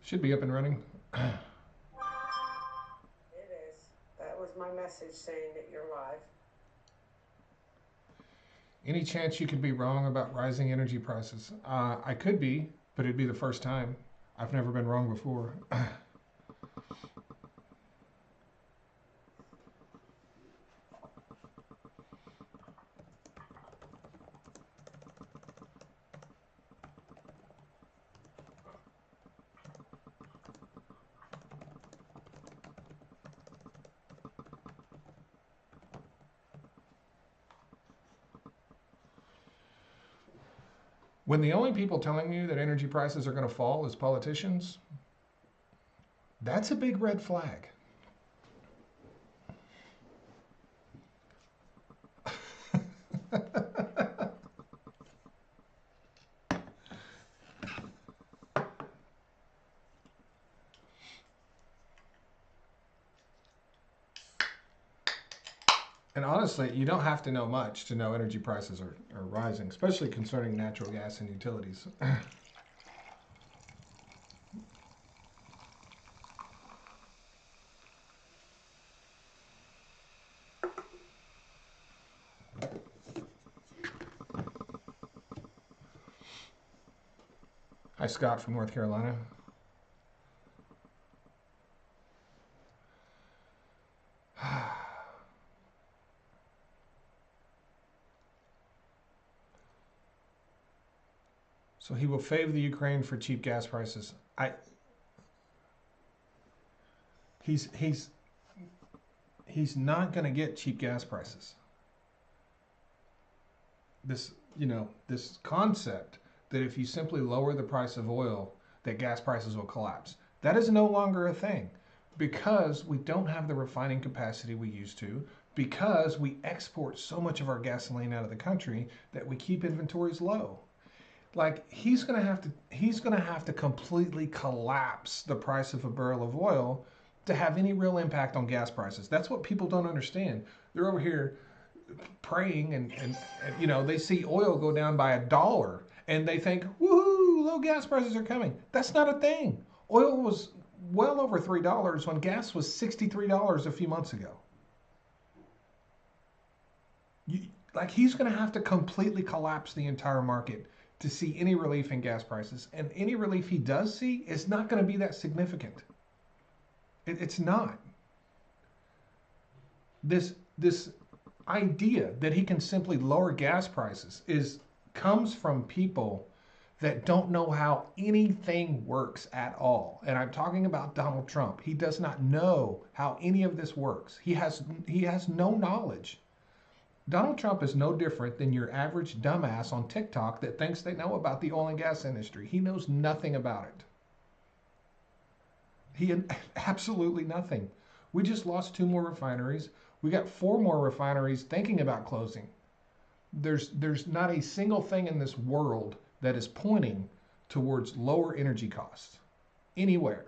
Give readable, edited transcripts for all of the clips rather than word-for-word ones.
Should be up and running. It is. That was my message saying that you're live. Any chance you could be wrong about rising energy prices? I could be, but it'd be the first time. I've never been wrong before. When the only people telling you that energy prices are going to fall is politicians, that's a big red flag. And honestly, you don't have to know much to know energy prices are rising, especially concerning natural gas and utilities. Hi, Scott from North Carolina. So he will favor the Ukraine for cheap gas prices. He's he's he's not going to get cheap gas prices. This concept that if you simply lower the price of oil, that gas prices will collapse. That is no longer a thing because we don't have the refining capacity we used to, because we export so much of our gasoline out of the country that we keep inventories low. Like he's going to have to completely collapse the price of a barrel of oil to have any real impact on gas prices. That's what people don't understand. They're over here praying and they see oil go down by $1 and they think, woohoo, low gas prices are coming. That's not a thing. Oil was well over $3 when gas was $63 a few months ago. You, like he's going to have to completely collapse the entire market to see any relief in gas prices. And any relief he does see is not going to be that significant. It's not. This idea that he can simply lower gas prices is comes from people that don't know how anything works at all. And I'm talking about Donald Trump. He does not know how any of this works. He has no knowledge. Donald Trump is no different than your average dumbass on TikTok that thinks they know about the oil and gas industry. He knows nothing about it. He absolutely nothing. We just lost two more refineries. We got four more refineries thinking about closing. There's not a single thing in this world that is pointing towards lower energy costs anywhere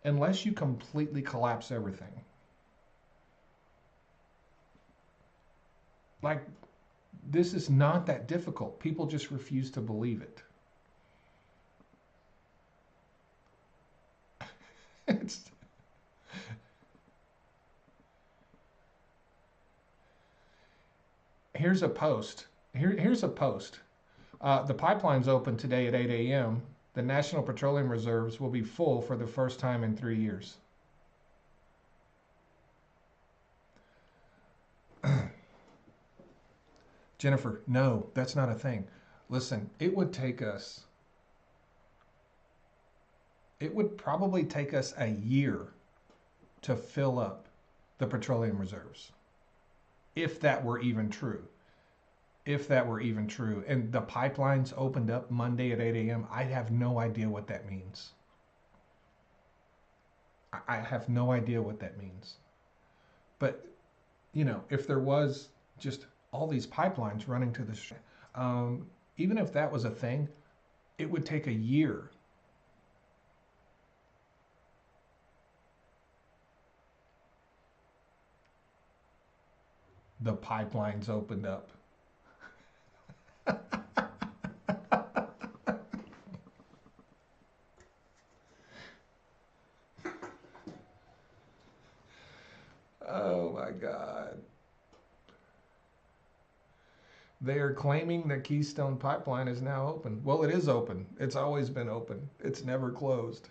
unless you completely collapse everything. Like this is not that difficult. People just refuse to believe it. It's, here's a post. Here's a post. The pipeline's open today at 8 a.m. The National Petroleum Reserves will be full for the first time in 3 years. Jennifer, no, that's not a thing. Listen, it would probably take us a year to fill up the petroleum reserves, if that were even true. If that were even true, and the pipelines opened up Monday at 8 a.m., I have no idea what that means. I have no idea what that means. But, if there was just all these pipelines running to the, um, even if that was a thing, it would take a year. The pipelines opened up. my God. They are claiming that Keystone Pipeline is now open. Well, it is open. It's always been open. It's never closed.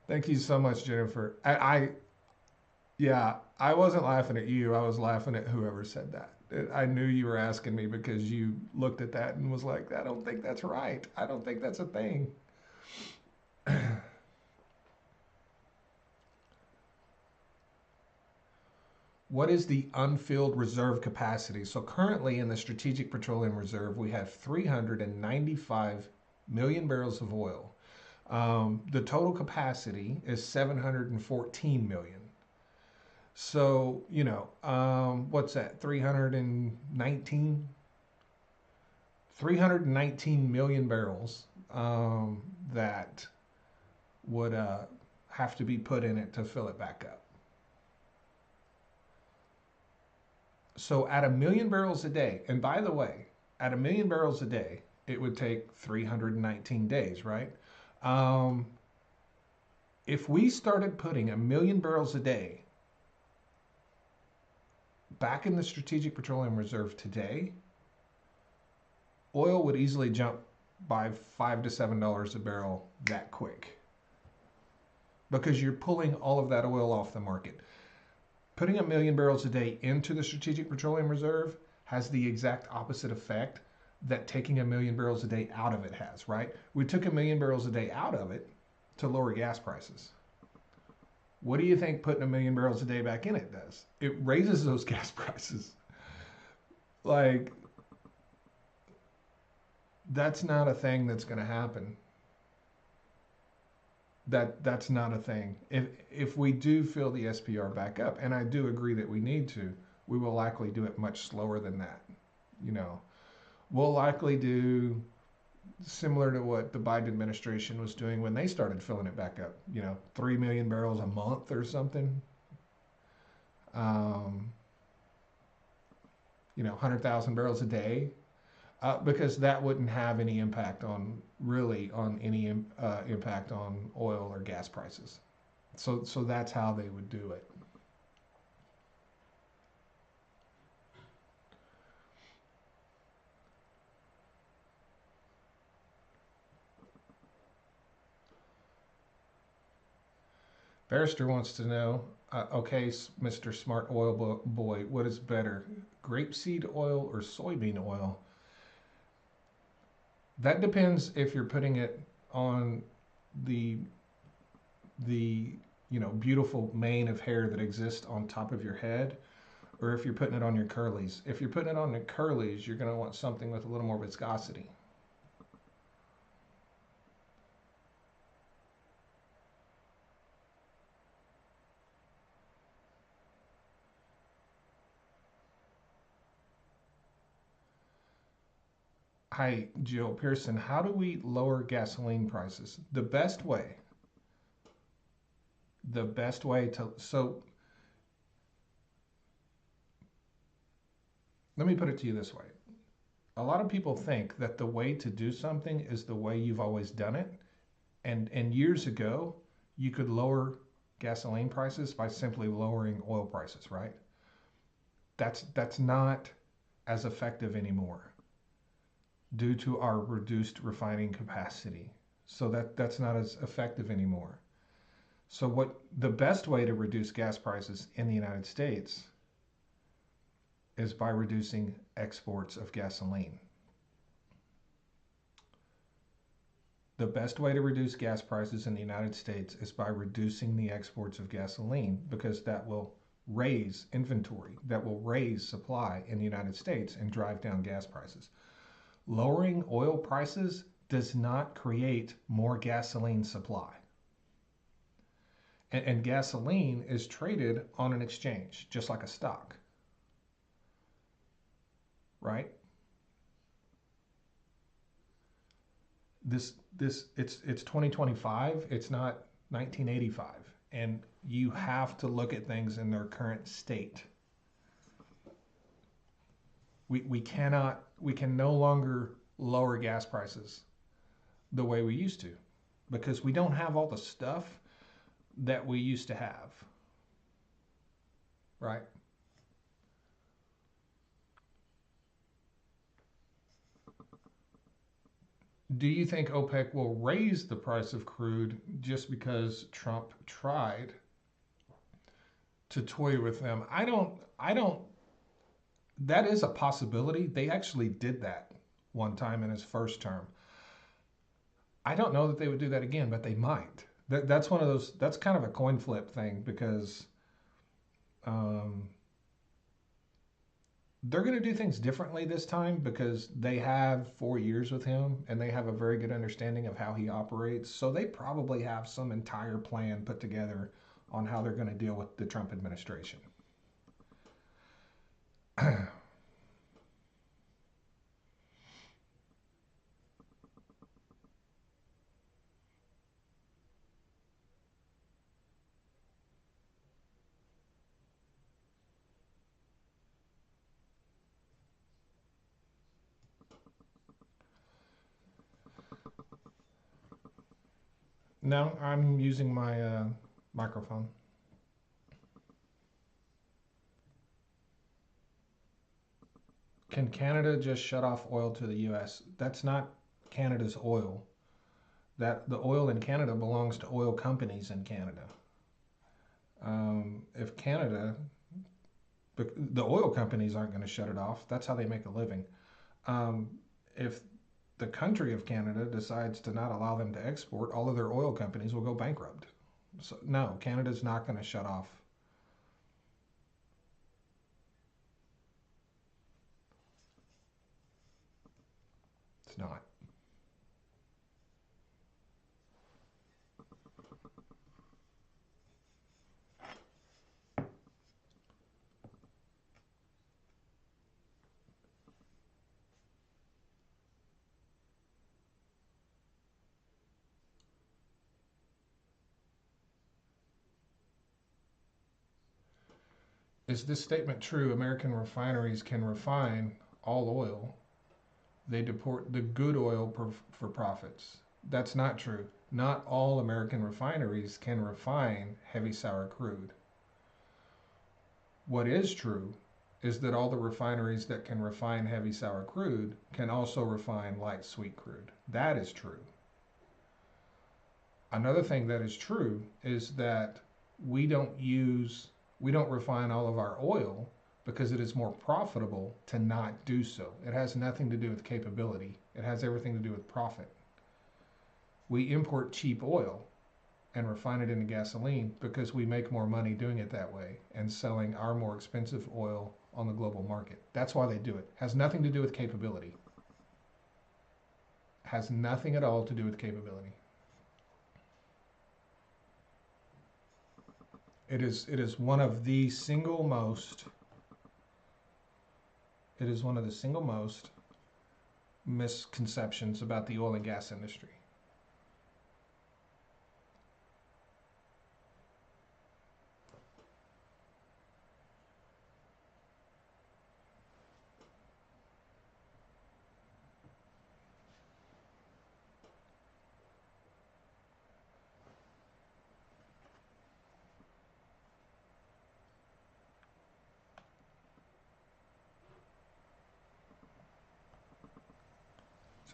Thank you so much, Jennifer. Yeah, I wasn't laughing at you. I was laughing at whoever said that. I knew you were asking me because you looked at that and was like, I don't think that's right. I don't think that's a thing. What is the unfilled reserve capacity? So currently in the Strategic Petroleum Reserve, we have 395 million barrels of oil. The total capacity is 714 million. So, what's that? 319 million barrels that would have to be put in it to fill it back up. So at a million barrels a day, and by the way, at a million barrels a day, it would take 319 days, right? Um, if we started putting a million barrels a day back in the Strategic Petroleum Reserve today, oil would easily jump by $5 to $7 a barrel that quick because you're pulling all of that oil off the market. Putting a million barrels a day into the Strategic Petroleum Reserve has the exact opposite effect that taking a million barrels a day out of it has, right? We took a million barrels a day out of it to lower gas prices. What do you think putting a million barrels a day back in it does? It raises those gas prices. Like, that's not a thing that's going to happen. That's not a thing. If we do fill the SPR back up, and I do agree that we need to, we will likely do it much slower than that. You know, we'll likely do similar to what the Biden administration was doing when they started filling it back up. 3 million barrels a month or something. 100,000 barrels a day, because that wouldn't have any impact on any impact on oil or gas prices. So that's how they would do it. Barrister wants to know, okay, Mr. Smart Oil Boy, what is better, grapeseed oil or soybean oil? That depends if you're putting it on the beautiful mane of hair that exists on top of your head, or if you're putting it on your curlies. If you're putting it on the curlies, you're going to want something with a little more viscosity. Hi, Jill Pearson. How do we lower gasoline prices? So let me put it to you this way. A lot of people think that the way to do something is the way you've always done it. And years ago, you could lower gasoline prices by simply lowering oil prices, right? That's not as effective anymore due to our reduced refining capacity. So that's not as effective anymore. So what the best way to reduce gas prices in the United States is by reducing exports of gasoline. The best way to reduce gas prices in the United States is by reducing the exports of gasoline, because that will raise inventory, that will raise supply in the United States and drive down gas prices. Lowering oil prices does not create more gasoline supply. And gasoline is traded on an exchange, just like a stock, right? It's 2025. It's not 1985, and you have to look at things in their current state. We can no longer lower gas prices the way we used to, because we don't have all the stuff that we used to have. right? Do you think OPEC will raise the price of crude just because Trump tried to toy with them? I don't that is a possibility. They actually did that one time in his first term. I don't know that they would do that again, but they might. That's one of those. That's kind of a coin flip thing because um, they're going to do things differently this time because they have 4 years with him and they have a very good understanding of how he operates. So they probably have some entire plan put together on how they're going to deal with the Trump administration. No, I'm using my microphone. Can Canada just shut off oil to the U.S.? That's not Canada's oil. That the oil in Canada belongs to oil companies in Canada. If Canada, the oil companies aren't going to shut it off. That's how they make a living. Um, if the country of Canada decides to not allow them to export, all of their oil companies will go bankrupt. So no, Canada's not going to shut off. It's not. Is this statement true? American refineries can refine all oil. They deport the good oil for profits. That's not true. Not all American refineries can refine heavy sour crude. What is true is that all the refineries that can refine heavy sour crude can also refine light sweet crude. That is true. Another thing that is true is that we don't use we don't refine all of our oil because it is more profitable to not do so. It has nothing to do with capability. It has everything to do with profit. We import cheap oil and refine it into gasoline because we make more money doing it that way and selling our more expensive oil on the global market. That's why they do it. Has nothing to do with capability. Has nothing at all to do with capability. It is one of the single most it is one of the single most misconceptions about the oil and gas industry.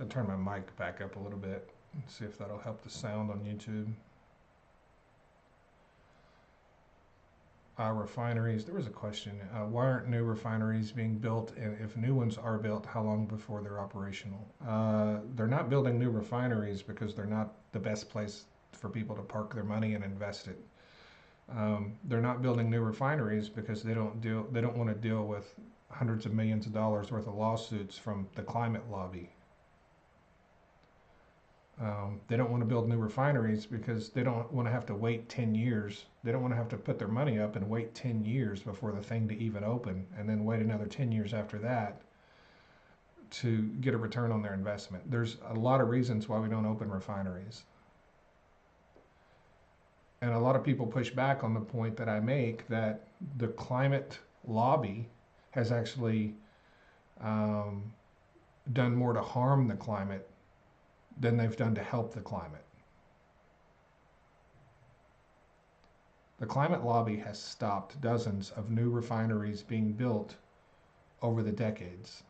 So I turn my mic back up a little bit and see if that'll help the sound on YouTube. Refineries. There was a question. Why aren't new refineries being built? And if new ones are built, how long before they're operational? They're not building new refineries because they're not the best place for people to park their money and invest it. They're not building new refineries because they don't want to deal with hundreds of millions of dollars worth of lawsuits from the climate lobby. They don't want to build new refineries because they don't want to have to wait 10 years. They don't want to have to put their money up and wait 10 years before the thing to even open and then wait another 10 years after that to get a return on their investment. There's a lot of reasons why we don't open refineries. And a lot of people push back on the point that I make that the climate lobby has actually um, done more to harm the climate than they've done to help the climate. The climate lobby has stopped dozens of new refineries being built over the decades.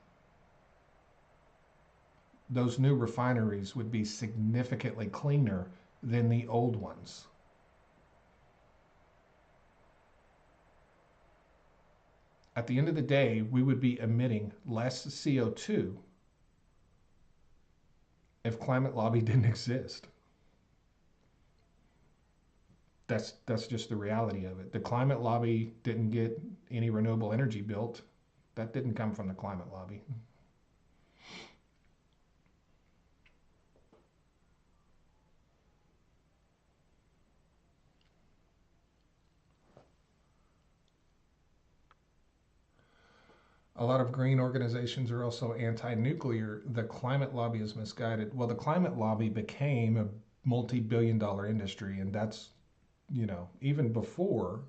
Those new refineries would be significantly cleaner than the old ones. At the end of the day, we would be emitting less CO2 if climate lobby didn't exist. That's just the reality of it. The climate lobby didn't get any renewable energy built. That didn't come from the climate lobby. A lot of green organizations are also anti-nuclear. The climate lobby is misguided. Well, the climate lobby became a multi-billion dollar industry, and that's, even before,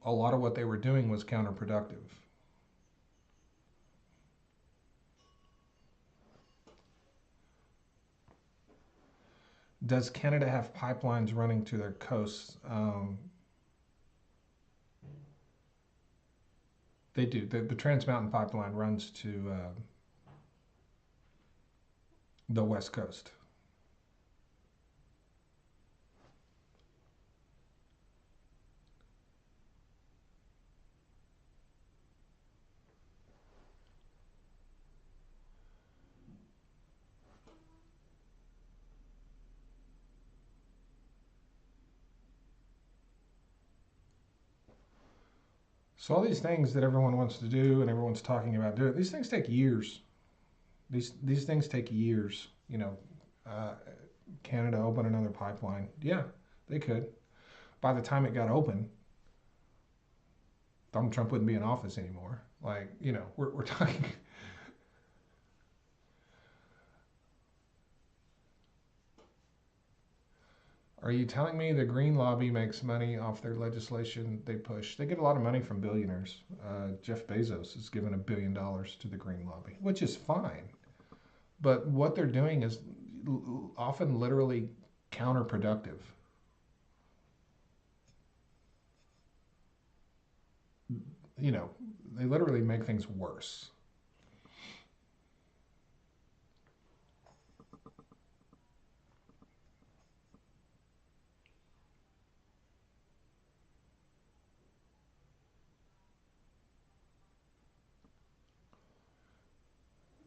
a lot of what they were doing was counterproductive. Does Canada have pipelines running to their coasts? They do. The Trans Mountain Pipeline runs to the west coast. So all these things that everyone wants to do and everyone's talking about doing, these things take years. These things take years. Uh, Canada open another pipeline. Yeah, they could. By the time it got open, Donald Trump wouldn't be in office anymore. Like, we're talking. Are you telling me the Green Lobby makes money off their legislation they push? They get a lot of money from billionaires. Jeff Bezos has given $1 billion to the Green Lobby, which is fine. But what they're doing is often literally counterproductive. You know, they literally make things worse.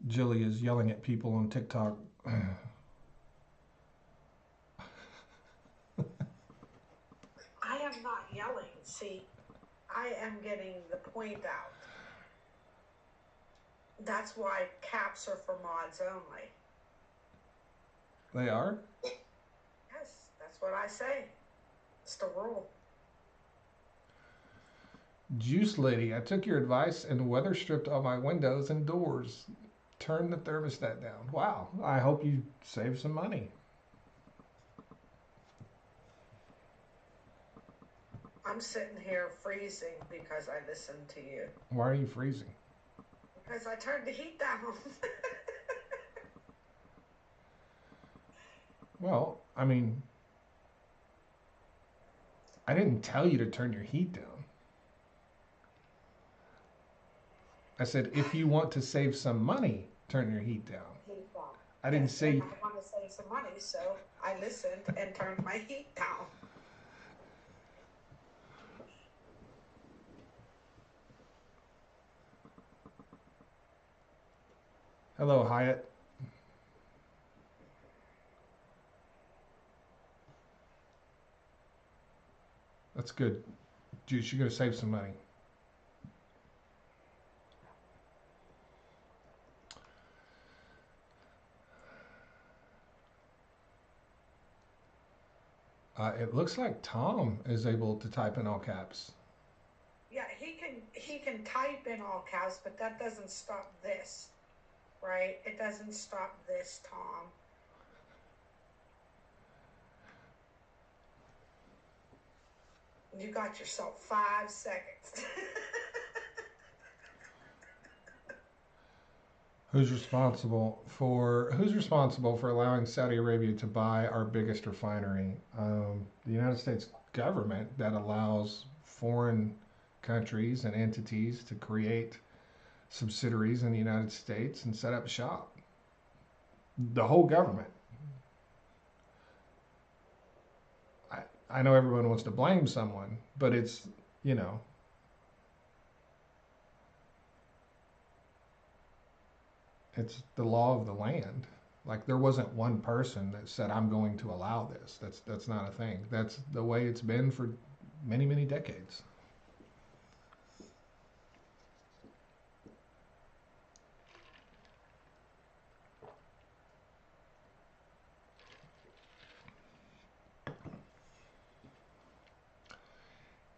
Jilly is yelling at people on TikTok. I am not yelling. See, I am getting the point out. That's why caps are for mods only. They are? Yes, that's what I say. It's the rule. Juice Lady, I took your advice and weather stripped all my windows and doors. Turn the thermostat down. Wow, I hope you save some money. I'm sitting here freezing because I listened to you. Why are you freezing? Because I turned the heat down. Well, I mean, I didn't tell you to turn your heat down. I said, if you want to save some money, turn your heat down. Heat down. I didn't Yes, say. and I want to save some money, so I listened and turned my heat down. Hello, Hyatt. That's good. Juice, you're going to save some money. It looks like Tom is able to type in all caps. Yeah, he can type in all caps, but that doesn't stop this, right? It doesn't stop this, Tom. You got yourself 5 seconds. Who's responsible for allowing Saudi Arabia to buy our biggest refinery? The United States government that allows foreign countries and entities to create subsidiaries in the United States and set up shop. The whole government. I know everyone wants to blame someone, but it's, you know, it's the law of the land. Like there wasn't one person that said I'm going to allow this. That's not a thing. That's the way it's been for many, many decades.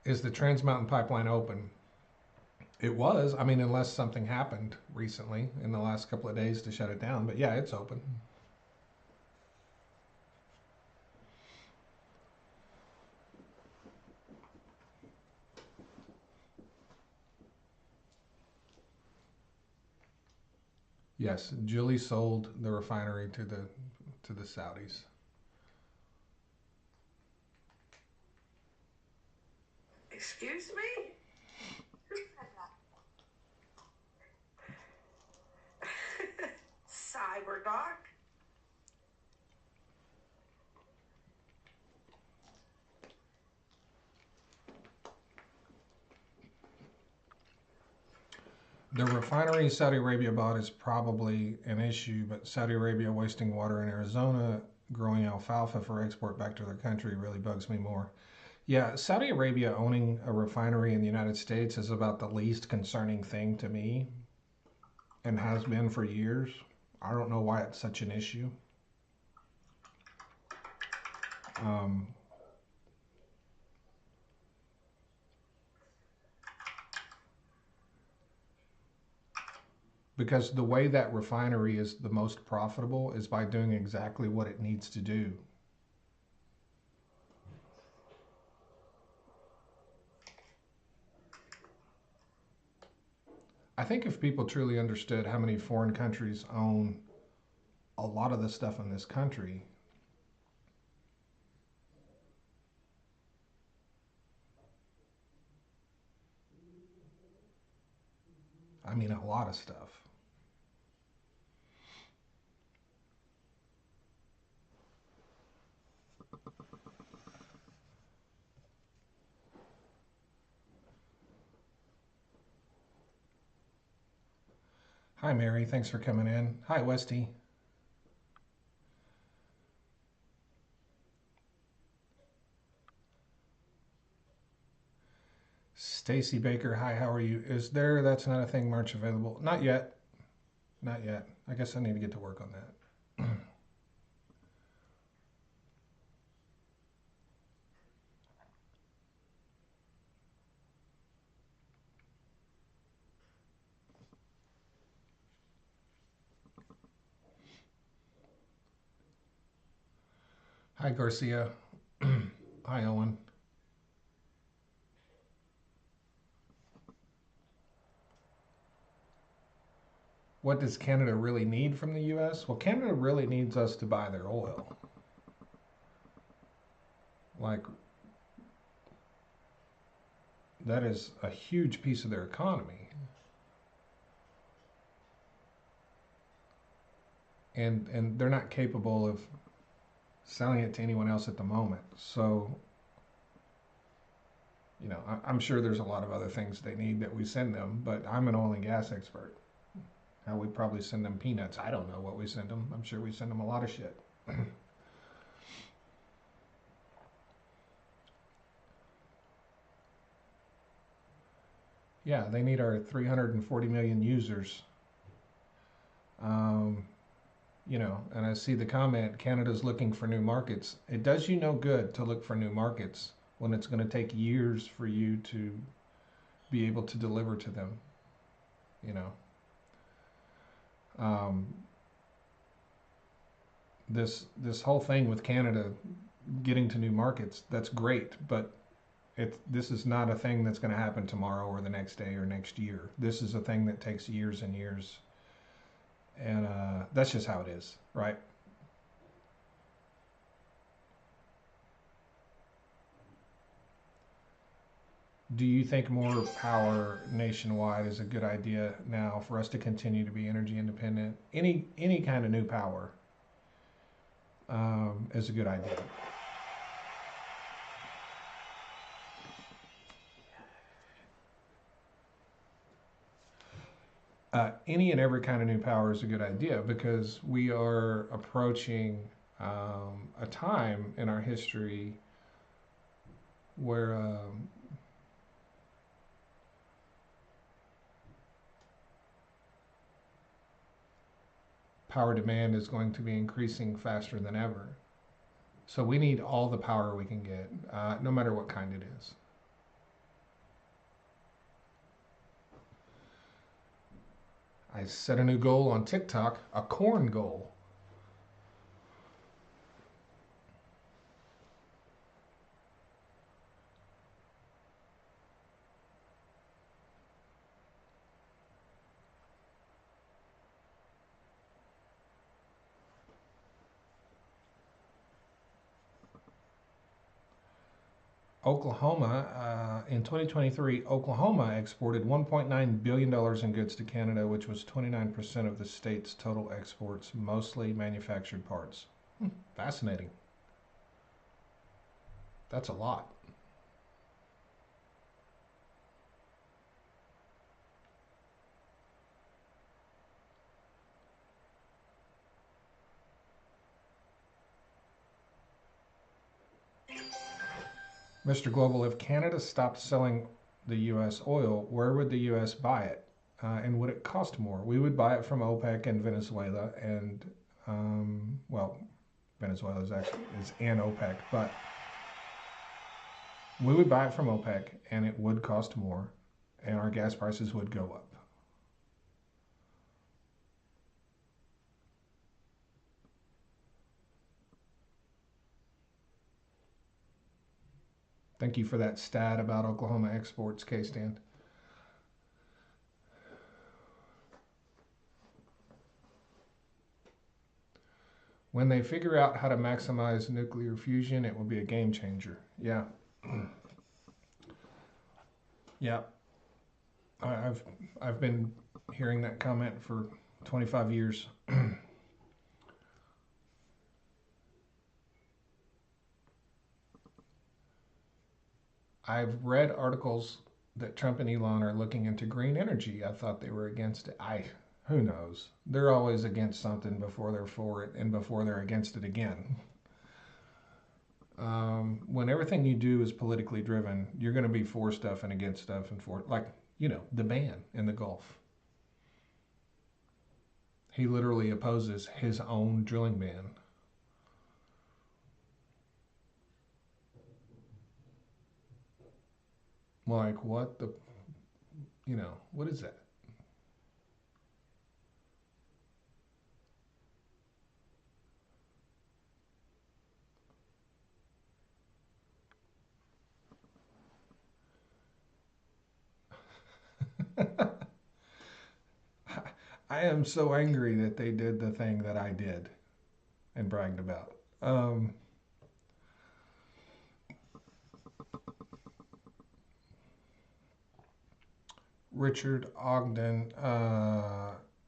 Is the Trans Mountain Pipeline open? It was. I mean, unless something happened recently in the last couple of days to shut it down. But yeah, it's open. Yes, Julie sold the refinery to the Saudis. Excuse me? Cyberdoc? The refinery Saudi Arabia bought is probably an issue, but Saudi Arabia wasting water in Arizona, growing alfalfa for export back to their country really bugs me more. Yeah, Saudi Arabia owning a refinery in the United States is about the least concerning thing to me and has been for years. I don't know why it's such an issue. Um, because the way that refinery is the most profitable is by doing exactly what it needs to do. I think if people truly understood how many foreign countries own a lot of the stuff in this country, I mean, a lot of stuff. Hi, Mary. Thanks for coming in. Hi, Westy. Stacy Baker. Hi, how are you? Is there, that's not a thing, March available? Not yet. Not yet. I guess I need to get to work on that. Hi, Garcia. Hi, Owen. What does Canada really need from the US? Well, Canada really needs us to buy their oil. Like, that is a huge piece of their economy. And they're not capable of selling it to anyone else at the moment. So, you know, I'm sure there's a lot of other things they need that we send them, but I'm an oil and gas expert. How we probably send them peanuts. I don't know what we send them. I'm sure we send them a lot of shit. Yeah, they need our 340 million users. Um, you know, and I see the comment Canada's looking for new markets. It does you no good to look for new markets when it's going to take years for you to be able to deliver to them, you know. Um, this whole thing with Canada getting to new markets, that's great, but this is not a thing that's going to happen tomorrow or the next day or next year. This is a thing that takes years and years, and that's just how it is, right? Do you think more power nationwide is a good idea now for us to continue to be energy independent? Any kind of new power is a good idea. Any and every kind of new power is a good idea because we are approaching a time in our history where power demand is going to be increasing faster than ever. So we need all the power we can get, no matter what kind it is. I set a new goal on TikTok, a corn goal. Oklahoma, in 2023, Oklahoma exported $1.9 billion in goods to Canada, which was 29% of the state's total exports, mostly manufactured parts. Fascinating. That's a lot. Mr. Global, if Canada stopped selling the U.S. oil, where would the U.S. buy it? And would it cost more? We would buy it from OPEC and Venezuela, and well, Venezuela is in OPEC, but we would buy it from OPEC, and it would cost more, and our gas prices would go up. Thank you for that stat about Oklahoma exports, K-Stand. When they figure out how to maximize nuclear fusion, it will be a game changer. Yeah. Yeah. I've been hearing that comment for 25 years. I've read articles that Trump and Elon are looking into green energy. I thought they were against it. Who knows? They're always against something before they're for it and before they're against it again. When everything you do is politically driven, you're going to be for stuff and against stuff and for, like, the ban in the Gulf. He literally opposes his own drilling ban. Like, what is that? I am so angry that they did the thing that I did and bragged about. Richard Ogden,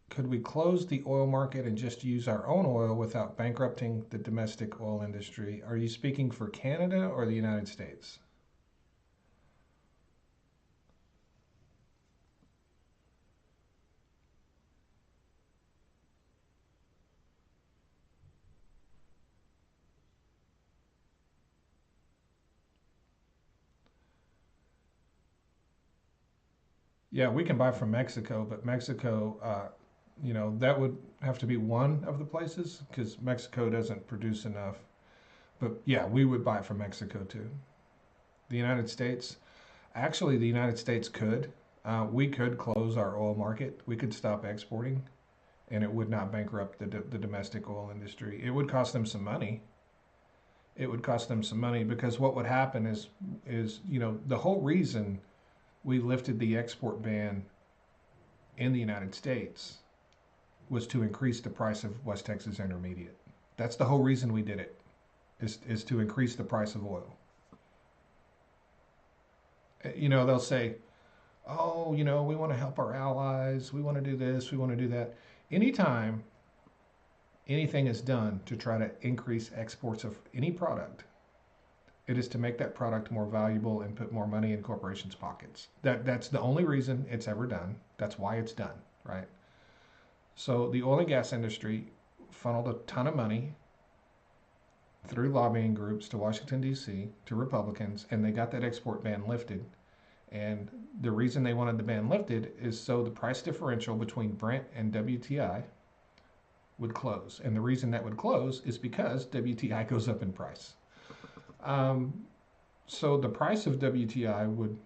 could we close the oil market and just use our own oil without bankrupting the domestic oil industry? Are you speaking for Canada or the United States? Yeah, we can buy from Mexico, but Mexico, that would have to be one of the places because Mexico doesn't produce enough. But yeah, we would buy from Mexico too. The United States, actually, the United States could. We could close our oil market. We could stop exporting, and it would not bankrupt the domestic oil industry. It would cost them some money. It would cost them some money because what would happen is the whole reason we lifted the export ban in the United States was to increase the price of West Texas Intermediate. That's the whole reason we did it, is to increase the price of oil. They'll say, oh, we want to help our allies. We want to do this. We want to do that. Anytime anything is done to try to increase exports of any product, it is to make that product more valuable and put more money in corporations' pockets. That's the only reason it's ever done. That's why it's done, right? So the oil and gas industry funneled a ton of money through lobbying groups to Washington D.C. to Republicans, and they got that export ban lifted. And the reason they wanted the ban lifted is so the price differential between Brent and WTI would close. And the reason that would close is because WTI goes up in price. Um, so the price of WTI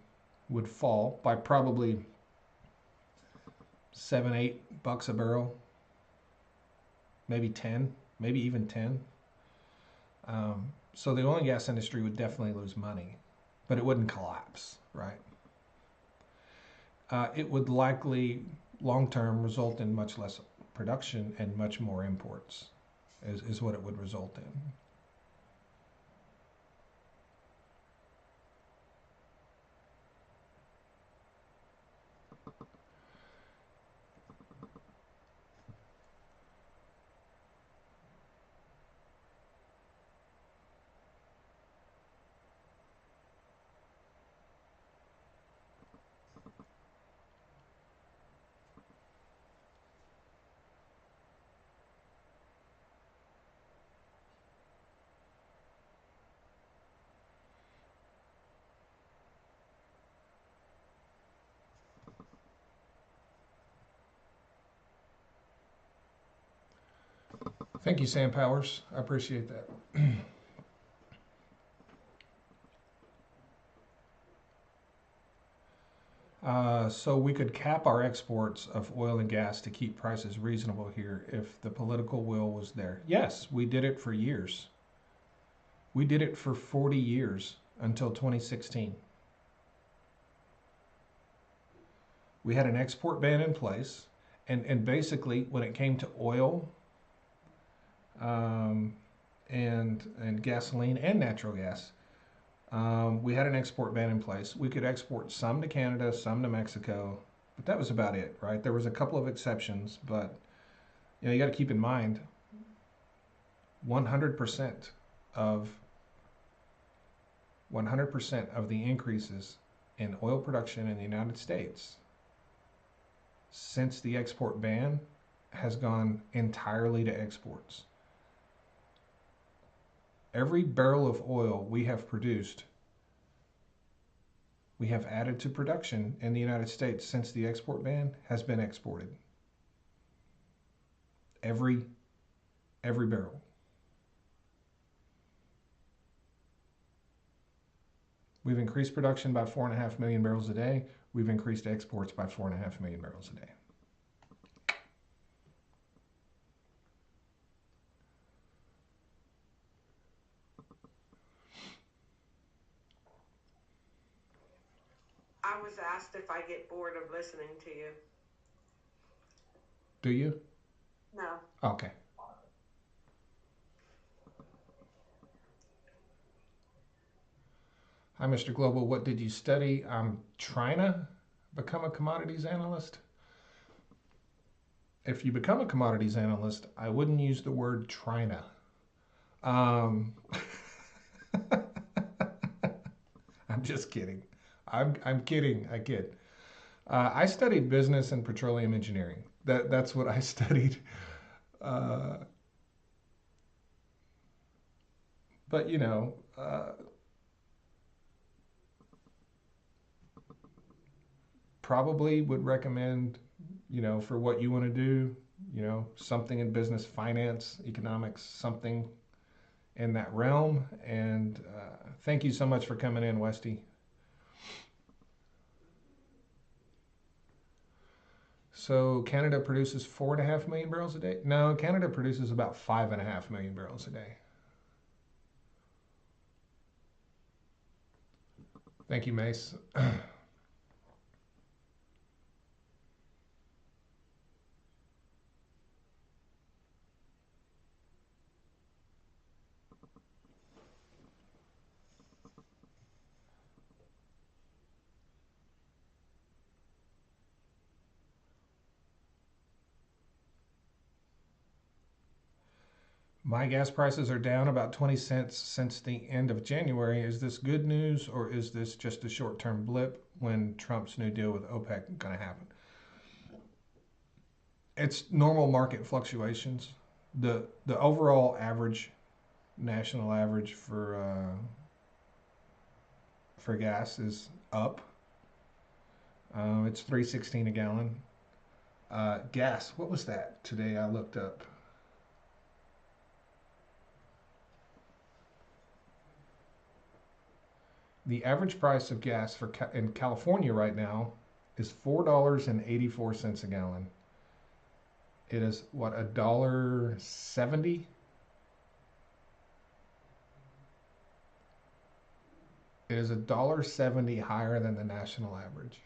would fall by probably $7-8 a barrel, maybe 10, maybe even 10. So the oil and gas industry would definitely lose money, but it wouldn't collapse, right? It would likely long term result in much less production and much more imports, is what it would result in. Thank you, Sam Powers. I appreciate that. So we could cap our exports of oil and gas to keep prices reasonable here if the political will was there. Yes, we did it for years. We did it for 40 years until 2016. We had an export ban in place, and basically when it came to oil, um, and gasoline and natural gas, we had an export ban in place. We could export some to Canada, some to Mexico, but that was about it, right? There was a couple of exceptions, but you got to keep in mind 100% of 100% of the increases in oil production in the United States since the export ban has gone entirely to exports. Every barrel of oil we have produced, we have added to production in the United States since the export ban has been exported. Every barrel. We've increased production by 4.5 million barrels a day. We've increased exports by 4.5 million barrels a day. I was asked if I get bored of listening to you. Do you? No. Okay. Hi, Mr. Global. What did you study? I'm trying to become a commodities analyst. If you become a commodities analyst, I wouldn't use the word trying to. Um, I'm just kidding. I'm kidding. I kid. I studied business and petroleum engineering. That's what I studied. Uh, but probably would recommend, for what you want to do, something in business, finance, economics, something in that realm. And thank you so much for coming in, Westy. So Canada produces 4.5 million barrels a day? No, Canada produces about 5.5 million barrels a day. Thank you, Mace. My gas prices are down about 20 cents since the end of January. Is this good news or is this just a short term blip when Trump's new deal with OPEC going to happen? It's normal market fluctuations. The overall average, national average for gas is up. It's 3.16 a gallon. Gas, what was that today? I looked up. The average price of gas in California right now is $4.84 a gallon. It is what, $1.70? It is $1.70 higher than the national average.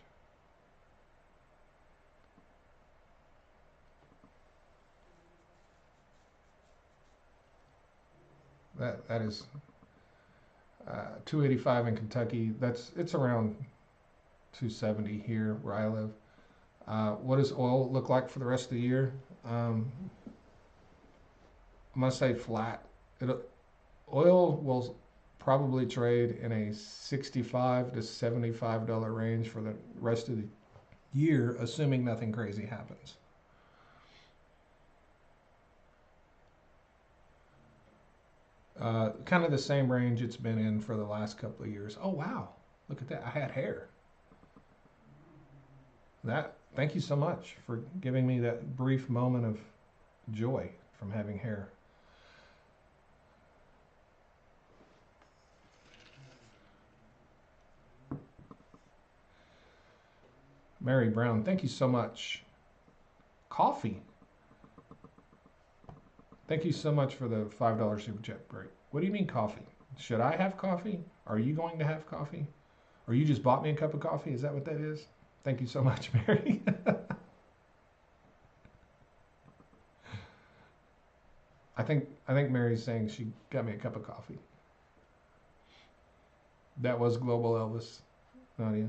That is 285 in Kentucky. It's around 270 here where I live. What does oil look like for the rest of the year? I must say flat. It, Oil will probably trade in a 65 to $75 range for the rest of the year, assuming nothing crazy happens. Kind of the same range it's been in for the last couple of years. Oh wow, look at that! I had hair. That. Thank you so much for giving me that brief moment of joy from having hair. Mary Brown, thank you so much. Coffee. Thank you so much for the $5 super chat break. What do you mean coffee? Should I have coffee? Are you going to have coffee? Or you just bought me a cup of coffee? Is that what that is? Thank you so much, Mary. I think Mary's saying she got me a cup of coffee. That was Global Elvis, Nadia.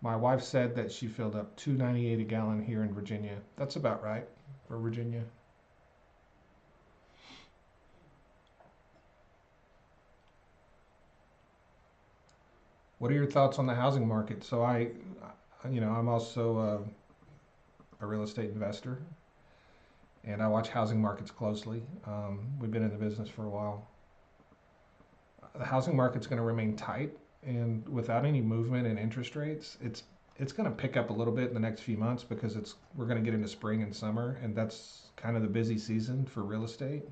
My wife said that she filled up $2.98 a gallon here in Virginia. That's about right for Virginia. What are your thoughts on the housing market? So I'm also a real estate investor, and I watch housing markets closely. We've been in the business for a while. The housing market's going to remain tight, and without any movement in interest rates, it's going to pick up a little bit in the next few months because we're going to get into spring and summer, and that's kind of the busy season for real estate.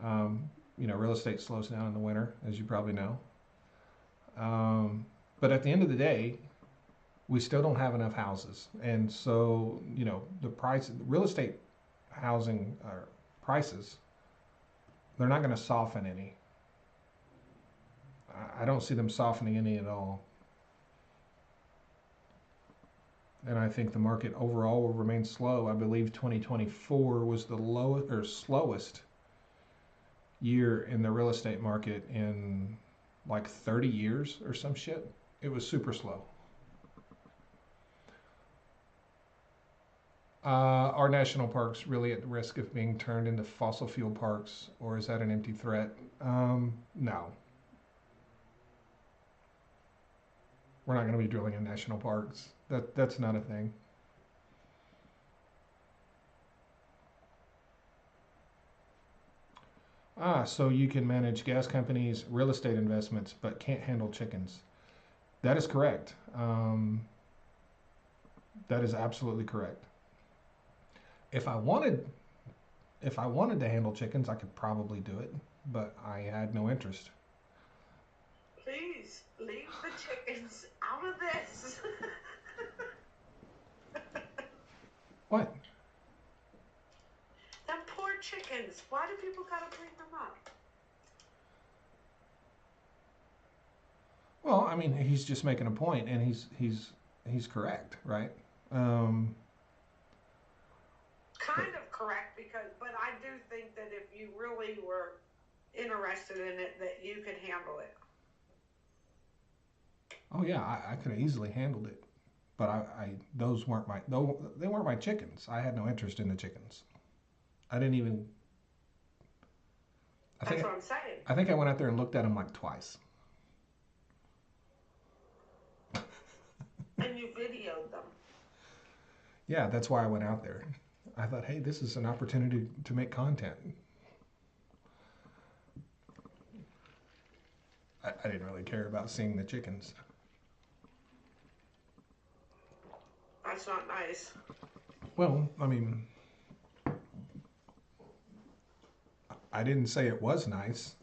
Real estate slows down in the winter, as you probably know. But at the end of the day, we still don't have enough houses, and so the real estate housing prices, they're not going to soften any. I don't see them softening any at all. And I think the market overall will remain slow. I believe 2024 was the lowest or slowest year in the real estate market in like 30 years or some shit. It was super slow. Are national parks really at risk of being turned into fossil fuel parks, or is that an empty threat? No. We're not going to be drilling in national parks. That's not a thing. So you can manage gas companies, real estate investments, but can't handle chickens. That is correct. That is absolutely correct. If I wanted, if I wanted to handle chickens, I could probably do it, but I had no interest. Please leave the chickens out of this. What? Them poor chickens. Why do people gotta bring them up? Well, I mean, he's just making a point, and he's correct, right? Um, Kind of correct but I do think that if you really were interested in it, that you could handle it. oh yeah, I could have easily handled it. But those weren't my though they weren't my chickens. I had no interest in the chickens. I didn't even. I That's think what I'm saying. I think I went out there and looked at them like twice. And you videoed them. Yeah, that's why I went out there. I thought, hey, this is an opportunity to make content. I didn't really care about seeing the chickens. That's not nice. Well, I mean, I didn't say it was nice.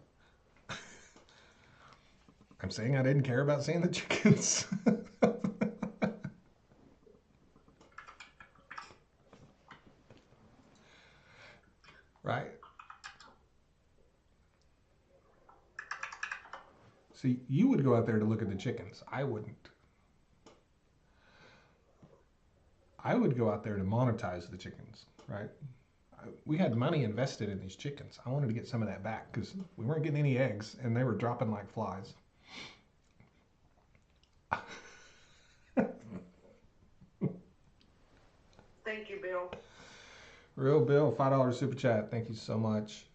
I'm saying I didn't care about seeing the chickens. Right? See, you would go out there to look at the chickens. I wouldn't. I would go out there to monetize the chickens, right? We had money invested in these chickens. I wanted to get some of that back because we weren't getting any eggs and they were dropping like flies. Thank you, Bill. Real Bill, $5 super chat. Thank you so much.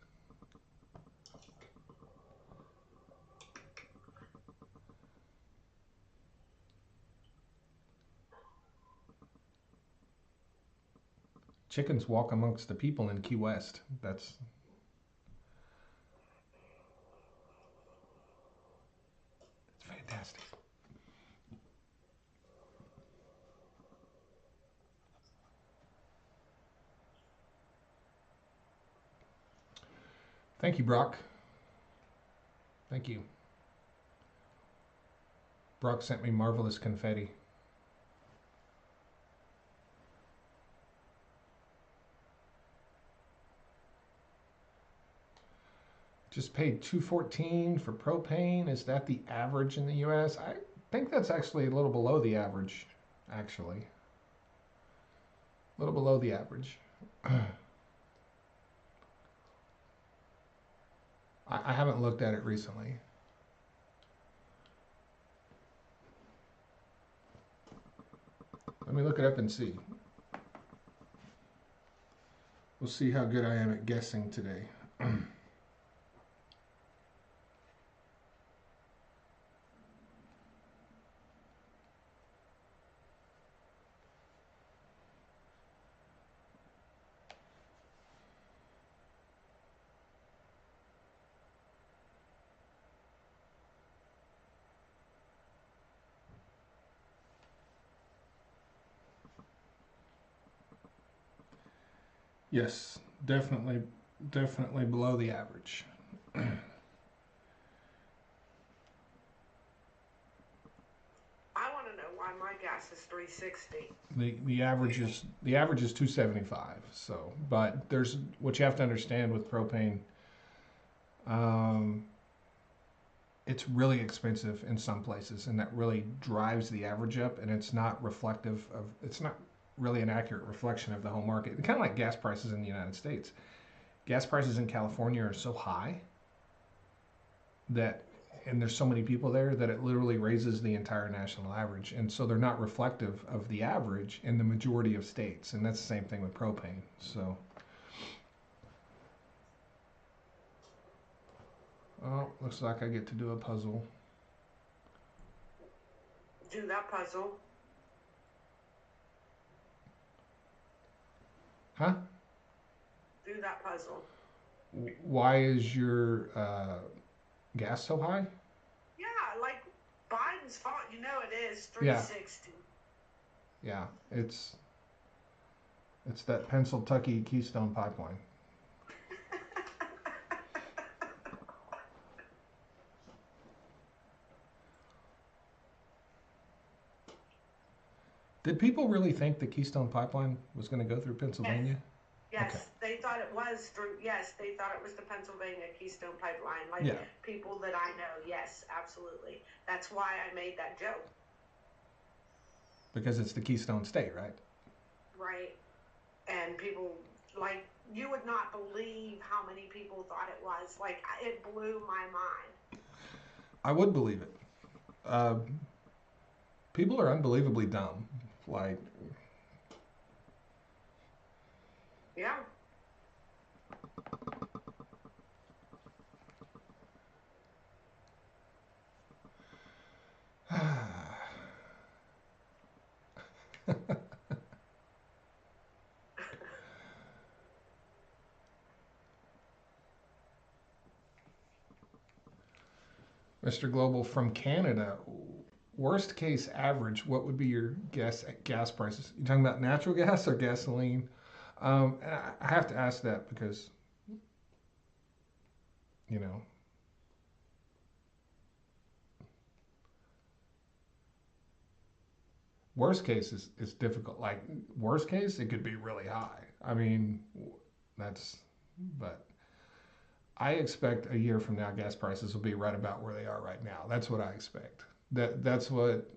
Chickens walk amongst the people in Key West. That's fantastic. Thank you, Brock. Thank you. Brock sent me marvelous confetti. Just paid $2.14 for propane. Is that the average in the U.S.? I think that's actually a little below the average, actually. A little below the average. I haven't looked at it recently. Let me look it up and see. We'll see how good I am at guessing today. Yes, definitely below the average. I want to know why my gas is $3.60. The average is 275. So, but there's what you have to understand with propane. Um, it's really expensive in some places, and that really drives the average up. And it's not reflective of. It's not really an accurate reflection of the whole market. Kind of like gas prices in the United States. Gas prices in California are so high that and there's so many people there that it literally raises the entire national average. And so they're not reflective of the average in the majority of states. And that's the same thing with propane. So, oh, looks like I get to do a puzzle. Do that puzzle. Huh? Do that puzzle. Why is your gas so high? Yeah, like Biden's fault. You know it is Yeah. $3.60. Yeah, it's that Pennsylvania Keystone Pipeline. Did people really think the Keystone Pipeline was going to go through Pennsylvania? Yes, Okay. they thought it was through. Yes, they thought it was the Pennsylvania Keystone Pipeline. Like Yeah. people that I know. Yes, absolutely. That's why I made that joke. Because it's the Keystone State, right? Right. And people, like, you would not believe how many people thought it was. Like, it blew my mind. I would believe it. People are unbelievably dumb. Like, Yeah. Mr. Global from Canada, worst case average, what would be your guess at gas prices? You talking about natural gas or gasoline? I have to ask that because, you know, worst case is difficult. Like, worst case, it could be really high. I mean, that's, but I expect a year from now, gas prices will be right about where they are right now. That's what I expect. That's what,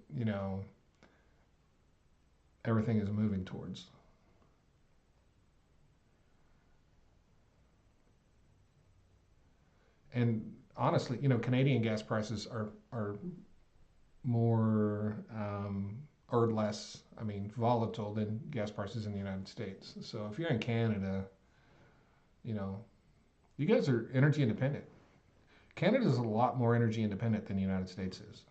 everything is moving towards. And honestly, Canadian gas prices are more or less, I mean, volatile than gas prices in the United States. So if you're in Canada, you know, you guys are energy independent. Canada is a lot more energy independent than the United States is.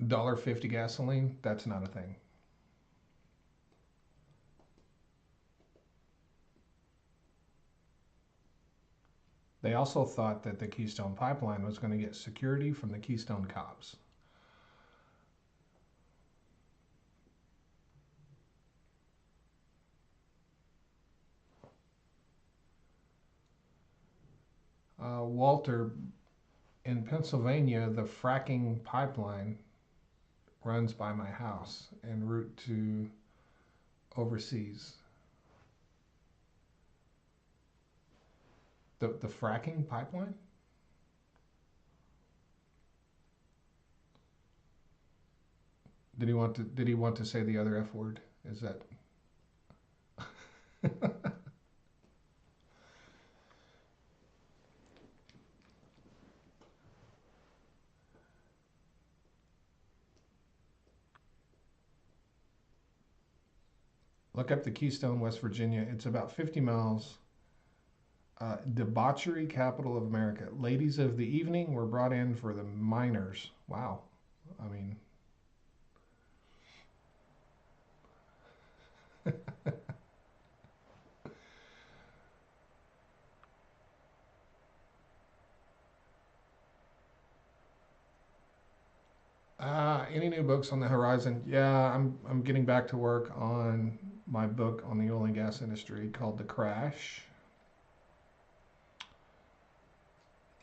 $1.50 gasoline, that's not a thing. They also thought that the Keystone Pipeline was going to get security from the Keystone cops. Walter, in Pennsylvania, the fracking pipeline runs by my house en route to overseas. The fracking pipeline? Did he want to say the other F word? Is that look up the Keystone, West Virginia. It's about 50 miles. Debauchery capital of America. Ladies of the evening were brought in for the miners. Wow. I mean, any new books on the horizon? Yeah, I'm getting back to work on my book on the oil and gas industry called The Crash,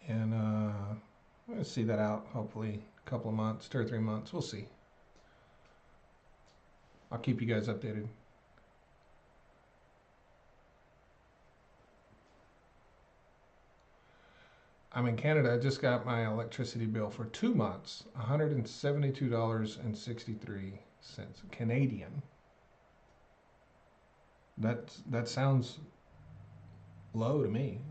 and I'm gonna see that out hopefully a couple of months, 2 or 3 months. We'll see. I'll keep you guys updated. I'm in Canada. I just got my electricity bill for 2 months, $172.63 Canadian. That sounds low to me.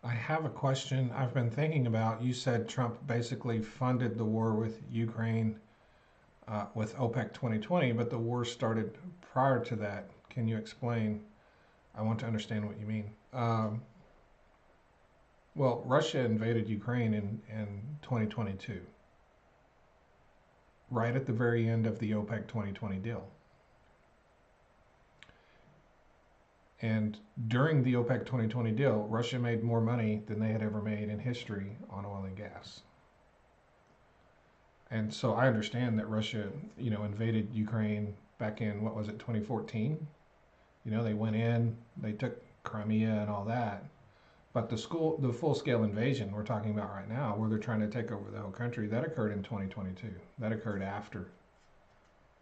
I have a question I've been thinking about. You said Trump basically funded the war with Ukraine with OPEC 2020, but the war started prior to that. Can you explain? I want to understand what you mean. Well, Russia invaded Ukraine in 2022, right at the very end of the OPEC 2020 deal. And during the OPEC 2020 deal, Russia made more money than they had ever made in history on oil and gas. And so I understand that Russia, invaded Ukraine back in, what was it, 2014? They went in, they took Crimea and all that. But the full-scale invasion we're talking about right now, where they're trying to take over the whole country, that occurred in 2022. That occurred after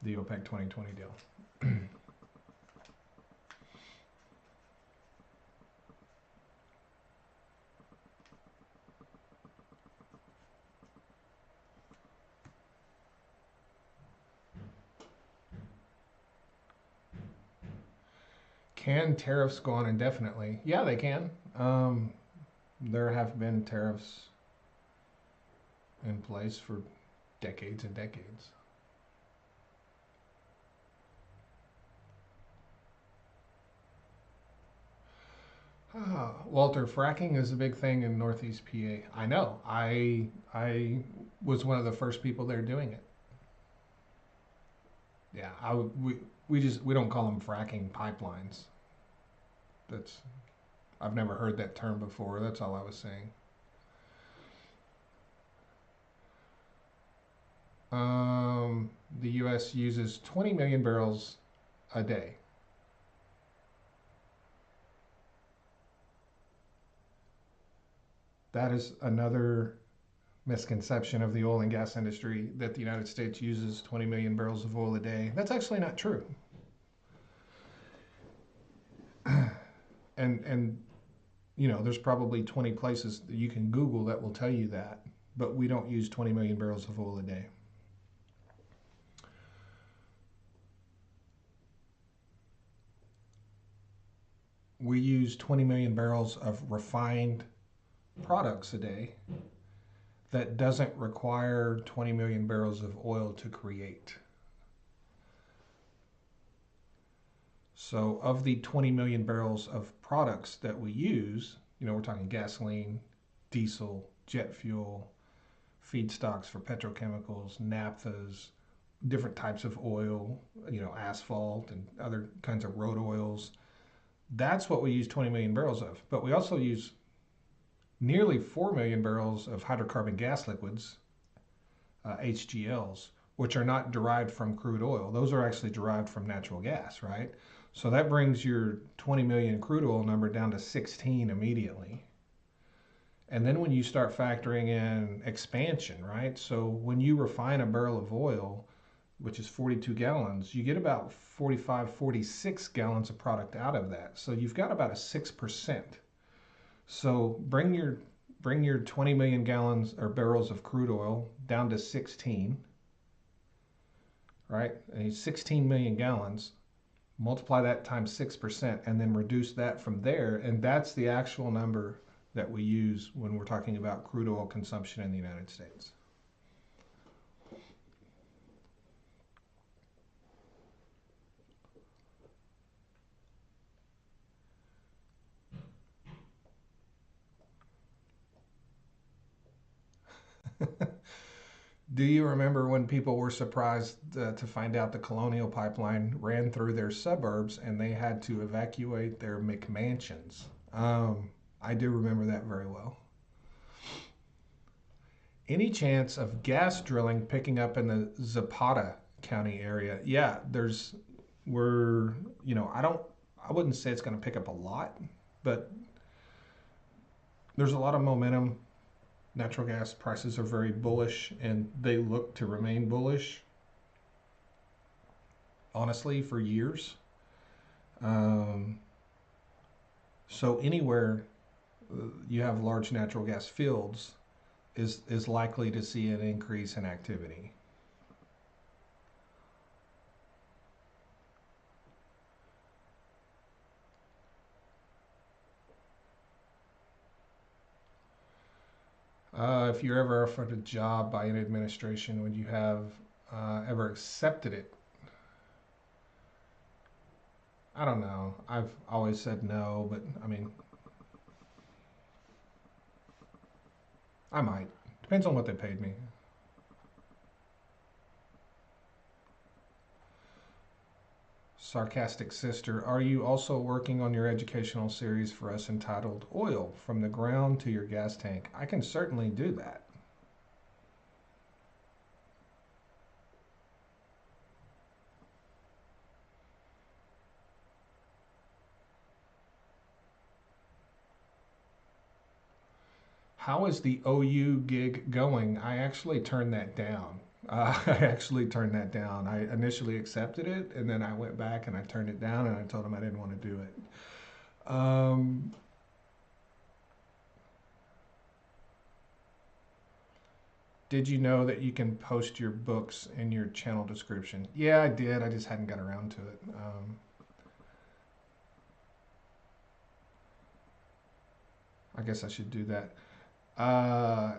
the OPEC 2020 deal. Can tariffs go on indefinitely? Yeah, they can. There have been tariffs in place for decades and decades. Walter, fracking is a big thing in Northeast PA. I know. I was one of the first people there doing it. Yeah, we don't call them fracking pipelines. That's I've never heard that term before. That's all I was saying. The U.S. uses 20 million barrels a day. That is another misconception of the oil and gas industry, that the United States uses 20 million barrels of oil a day. That's actually not true. And there's probably 20 places that you can Google that will tell you that, but we don't use 20 million barrels of oil a day. We use 20 million barrels of refined products a day that doesn't require 20 million barrels of oil to create. So of the 20 million barrels of products that we use, we're talking gasoline, diesel, jet fuel, feedstocks for petrochemicals, naphthas, different types of oil, asphalt and other kinds of road oils. That's what we use 20 million barrels of. But we also use nearly 4 million barrels of hydrocarbon gas liquids, HGLs, which are not derived from crude oil. Those are actually derived from natural gas, right? So that brings your 20 million crude oil number down to 16 immediately. And then when you start factoring in expansion, right? So when you refine a barrel of oil, which is 42 gallons, you get about 45, 46 gallons of product out of that. So you've got about a 6%. So bring your 20 million gallons or barrels of crude oil down to 16, right? And 16 million gallons, multiply that times 6%, and then reduce that from there. And that's the actual number that we use when we're talking about crude oil consumption in the United States. Do you remember when people were surprised to find out the Colonial Pipeline ran through their suburbs and they had to evacuate their McMansions? I do remember that very well. Any chance of gas drilling picking up in the Zapata County area? Yeah, I wouldn't say it's going to pick up a lot, but there's a lot of momentum. Natural gas prices are very bullish and they look to remain bullish, honestly, for years. So anywhere you have large natural gas fields is likely to see an increase in activity. If you're ever offered a job by an administration, would you have ever accepted it? I don't know. I've always said no, but I mean, I might. Depends on what they paid me. Sarcastic sister, are you also working on your educational series for us entitled Oil from the Ground to Your Gas Tank? I can certainly do that. How is the OU gig going? I actually turned that down. I actually turned that down. I initially accepted it, and then I went back and I turned it down, and I told him I didn't want to do it. Um, did you know that you can post your books in your channel description? Yeah, I did. I just hadn't got around to it. I guess I should do that. Uh,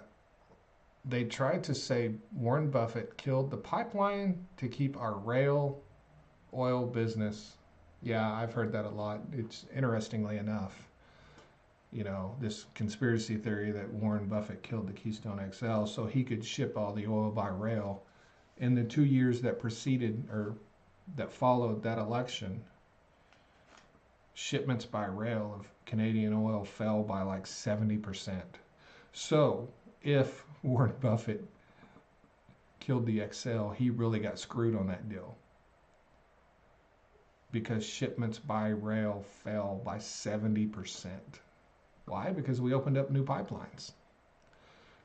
they tried to say Warren Buffett killed the pipeline to keep our rail oil business. Yeah, I've heard that a lot. It's interestingly enough, this conspiracy theory that Warren Buffett killed the Keystone XL so he could ship all the oil by rail. In the 2 years that preceded or that followed that election, shipments by rail of Canadian oil fell by like 70%. So if Warren Buffett killed the XL, he really got screwed on that deal because shipments by rail fell by 70%. Why? Because we opened up new pipelines.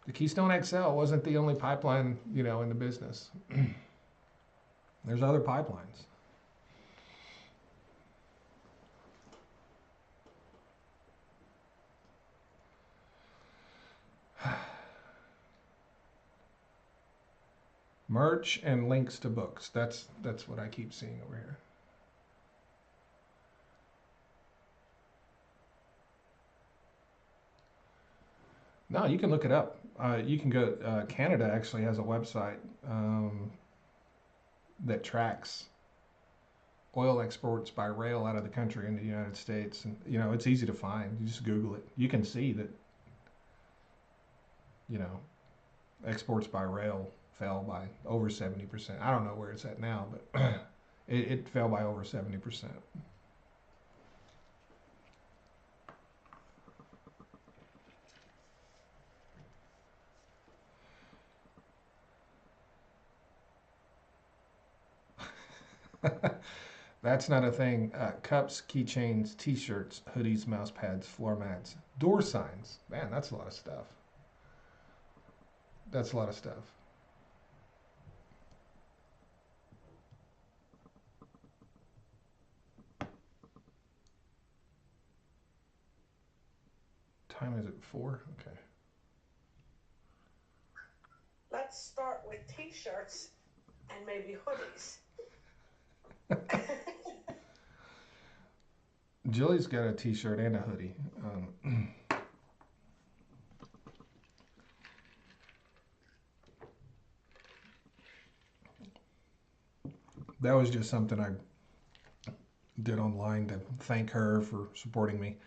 The Keystone XL wasn't the only pipeline, in the business. There's other pipelines. Merch and links to books. That's what I keep seeing over here. No, you can look it up. You can go. Canada actually has a website that tracks oil exports by rail out of the country in the United States, and it's easy to find. You just Google it. You can see that you know exports by rail fell by over 70%. I don't know where it's at now, but it fell by over 70%. That's not a thing. Cups, keychains, T-shirts, hoodies, mouse pads, floor mats, door signs. Man, that's a lot of stuff. That's a lot of stuff. Time is it 4? Okay. Let's start with t-shirts and maybe hoodies. Jilly's got a T-shirt and a hoodie. That was just something I did online to thank her for supporting me.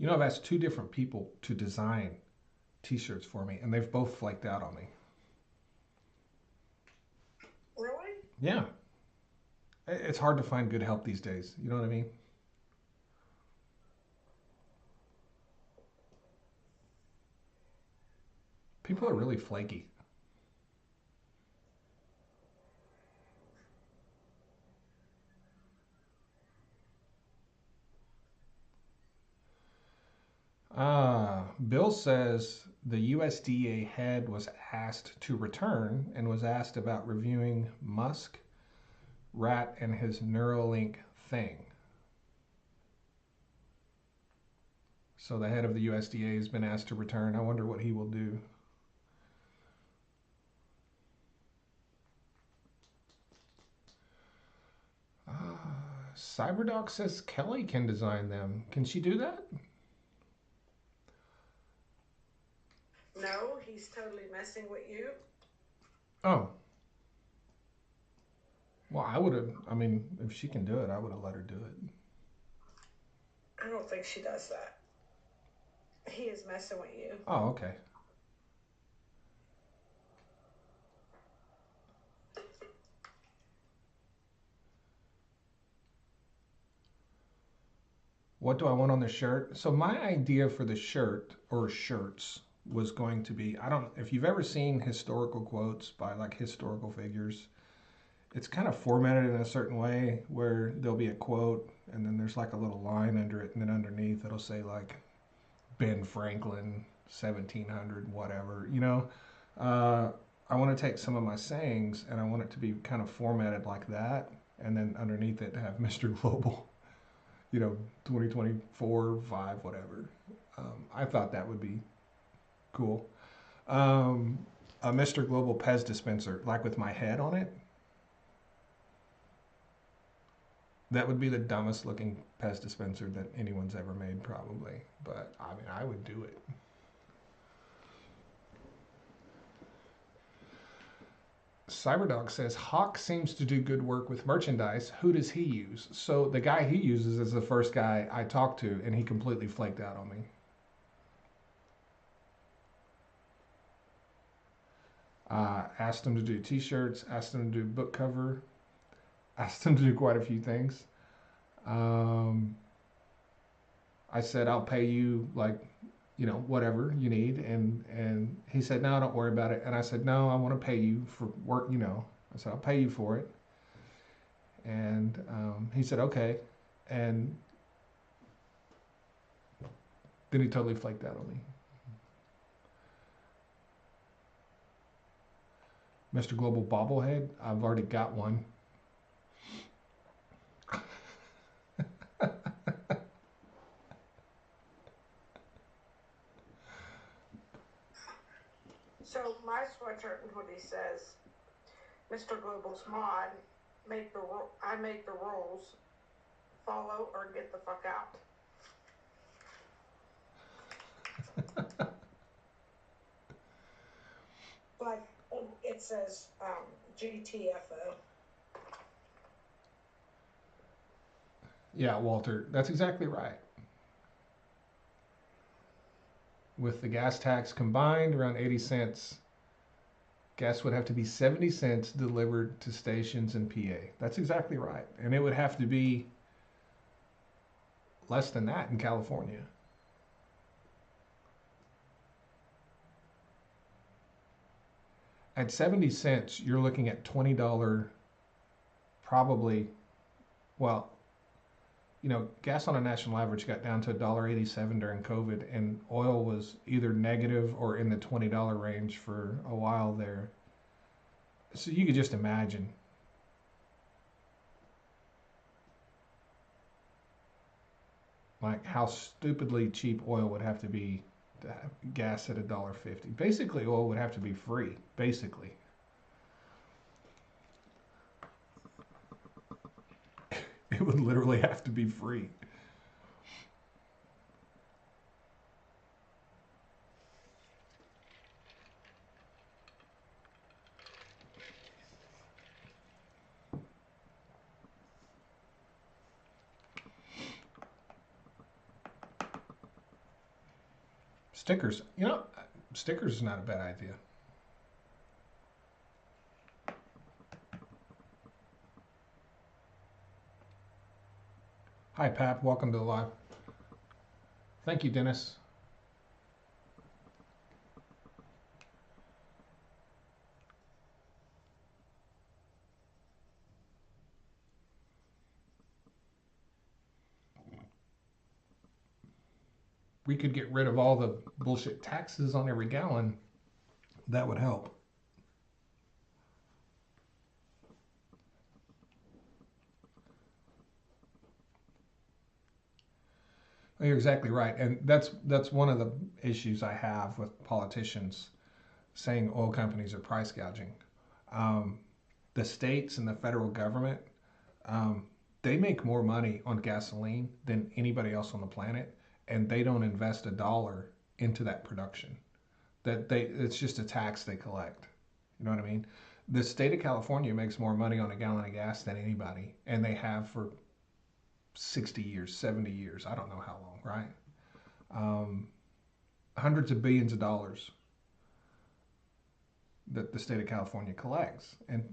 I've asked 2 different people to design T-shirts for me, and they've both flaked out on me. Really? Yeah, it's hard to find good help these days. You know what I mean? People are really flaky. Bill says the USDA head was asked to return and was asked about reviewing Musk, Rat, and his Neuralink thing. So the head of the USDA has been asked to return. I wonder what he will do. Cyberdoc says Kelly can design them. Can she do that? No, he's totally messing with you. Oh. Well, I would have, if she can do it, I would have let her do it. I don't think she does that. He is messing with you. Oh, okay. What do I want on the shirt? So my idea for the shirt or shirts was going to be, I don't, if you've ever seen historical quotes by like historical figures, it's kind of formatted in a certain way where there'll be a quote and then there's like a little line under it, and then underneath it'll say like Ben Franklin, 1700, whatever, you know. Uh, I want to take some of my sayings and I want it to be kind of formatted like that, and then underneath it have Mr. Global, you know, 2024, 5, whatever. I thought that would be cool. Um, a Mr. Global Pez dispenser, like with my head on it, that would be the dumbest looking Pez dispenser that anyone's ever made, probably. But I mean, I would do it. Cyberdog says Hawk seems to do good work with merchandise. Who does he use? So the guy he uses is the first guy I talked to, and he completely flaked out on me. Asked him to do T-shirts, asked him to do book cover, asked him to do quite a few things. Um, I said I'll pay you like, you know, whatever you need, and he said no, don't worry about it. And I said no, I want to pay you for work, you know. I said I'll pay you for it, and he said okay, and then he totally flaked out on me. Mr. Global bobblehead, I've already got one. So my sweatshirt hoodie says, "Mr. Global's mod, I make the rules, follow or get the fuck out." But it says GTFO. Yeah, Walter, that's exactly right. With the gas tax combined, around 80 cents. Gas would have to be 70 cents delivered to stations in PA. That's exactly right. And it would have to be less than that in California. At 70 cents, you're looking at $20, probably, well, you know, gas on a national average got down to $1.87 during COVID, and oil was either negative or in the $20 range for a while there. So you could just imagine. Like how stupidly cheap oil would have to be to have gas at $1.50. Basically, oil would have to be free. Basically, it would literally have to be free. Stickers, you know, stickers is not a bad idea. Hi, Pap. Welcome to the live. Thank you, Dennis. We could get rid of all the bullshit taxes on every gallon. That would help. You're exactly right, and that's one of the issues I have with politicians saying oil companies are price gouging. Um, the states and the federal government, um, they make more money on gasoline than anybody else on the planet, and they don't invest a dollar into that production. It's just a tax they collect. You know what I mean? The state of California makes more money on a gallon of gas than anybody, and they have for 60 years, 70 years. I don't know how long, right? Um, hundreds of billions of dollars that the state of California collects, and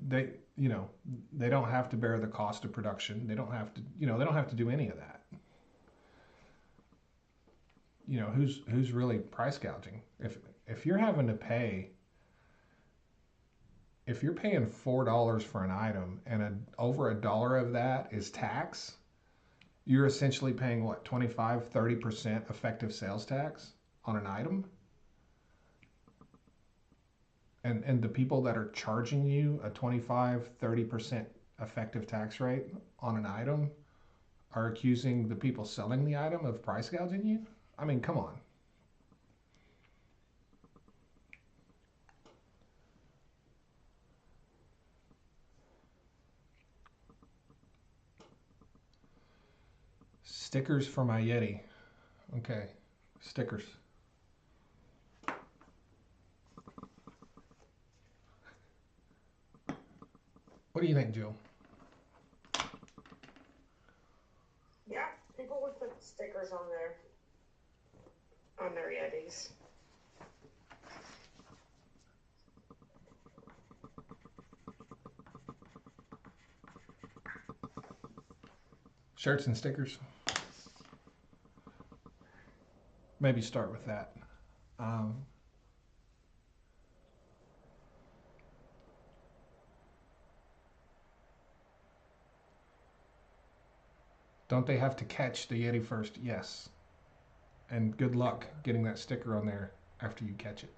you know, they don't have to bear the cost of production. They don't have to, you know, they don't have to do any of that. You know, who's really price gouging? If if you're having to pay, if you're paying $4 for an item and over $1 of that is tax, you're essentially paying what, 25, 30% effective sales tax on an item? And the people that are charging you a 25, 30% effective tax rate on an item are accusing the people selling the item of price gouging you? I mean, come on. Stickers for my Yeti. Okay, stickers. What do you think, Jill? Yeah, people would put stickers on their Yetis. Shirts and stickers. Maybe start with that. Don't they have to catch the Yeti first? Yes. And good luck getting that sticker on there after you catch it.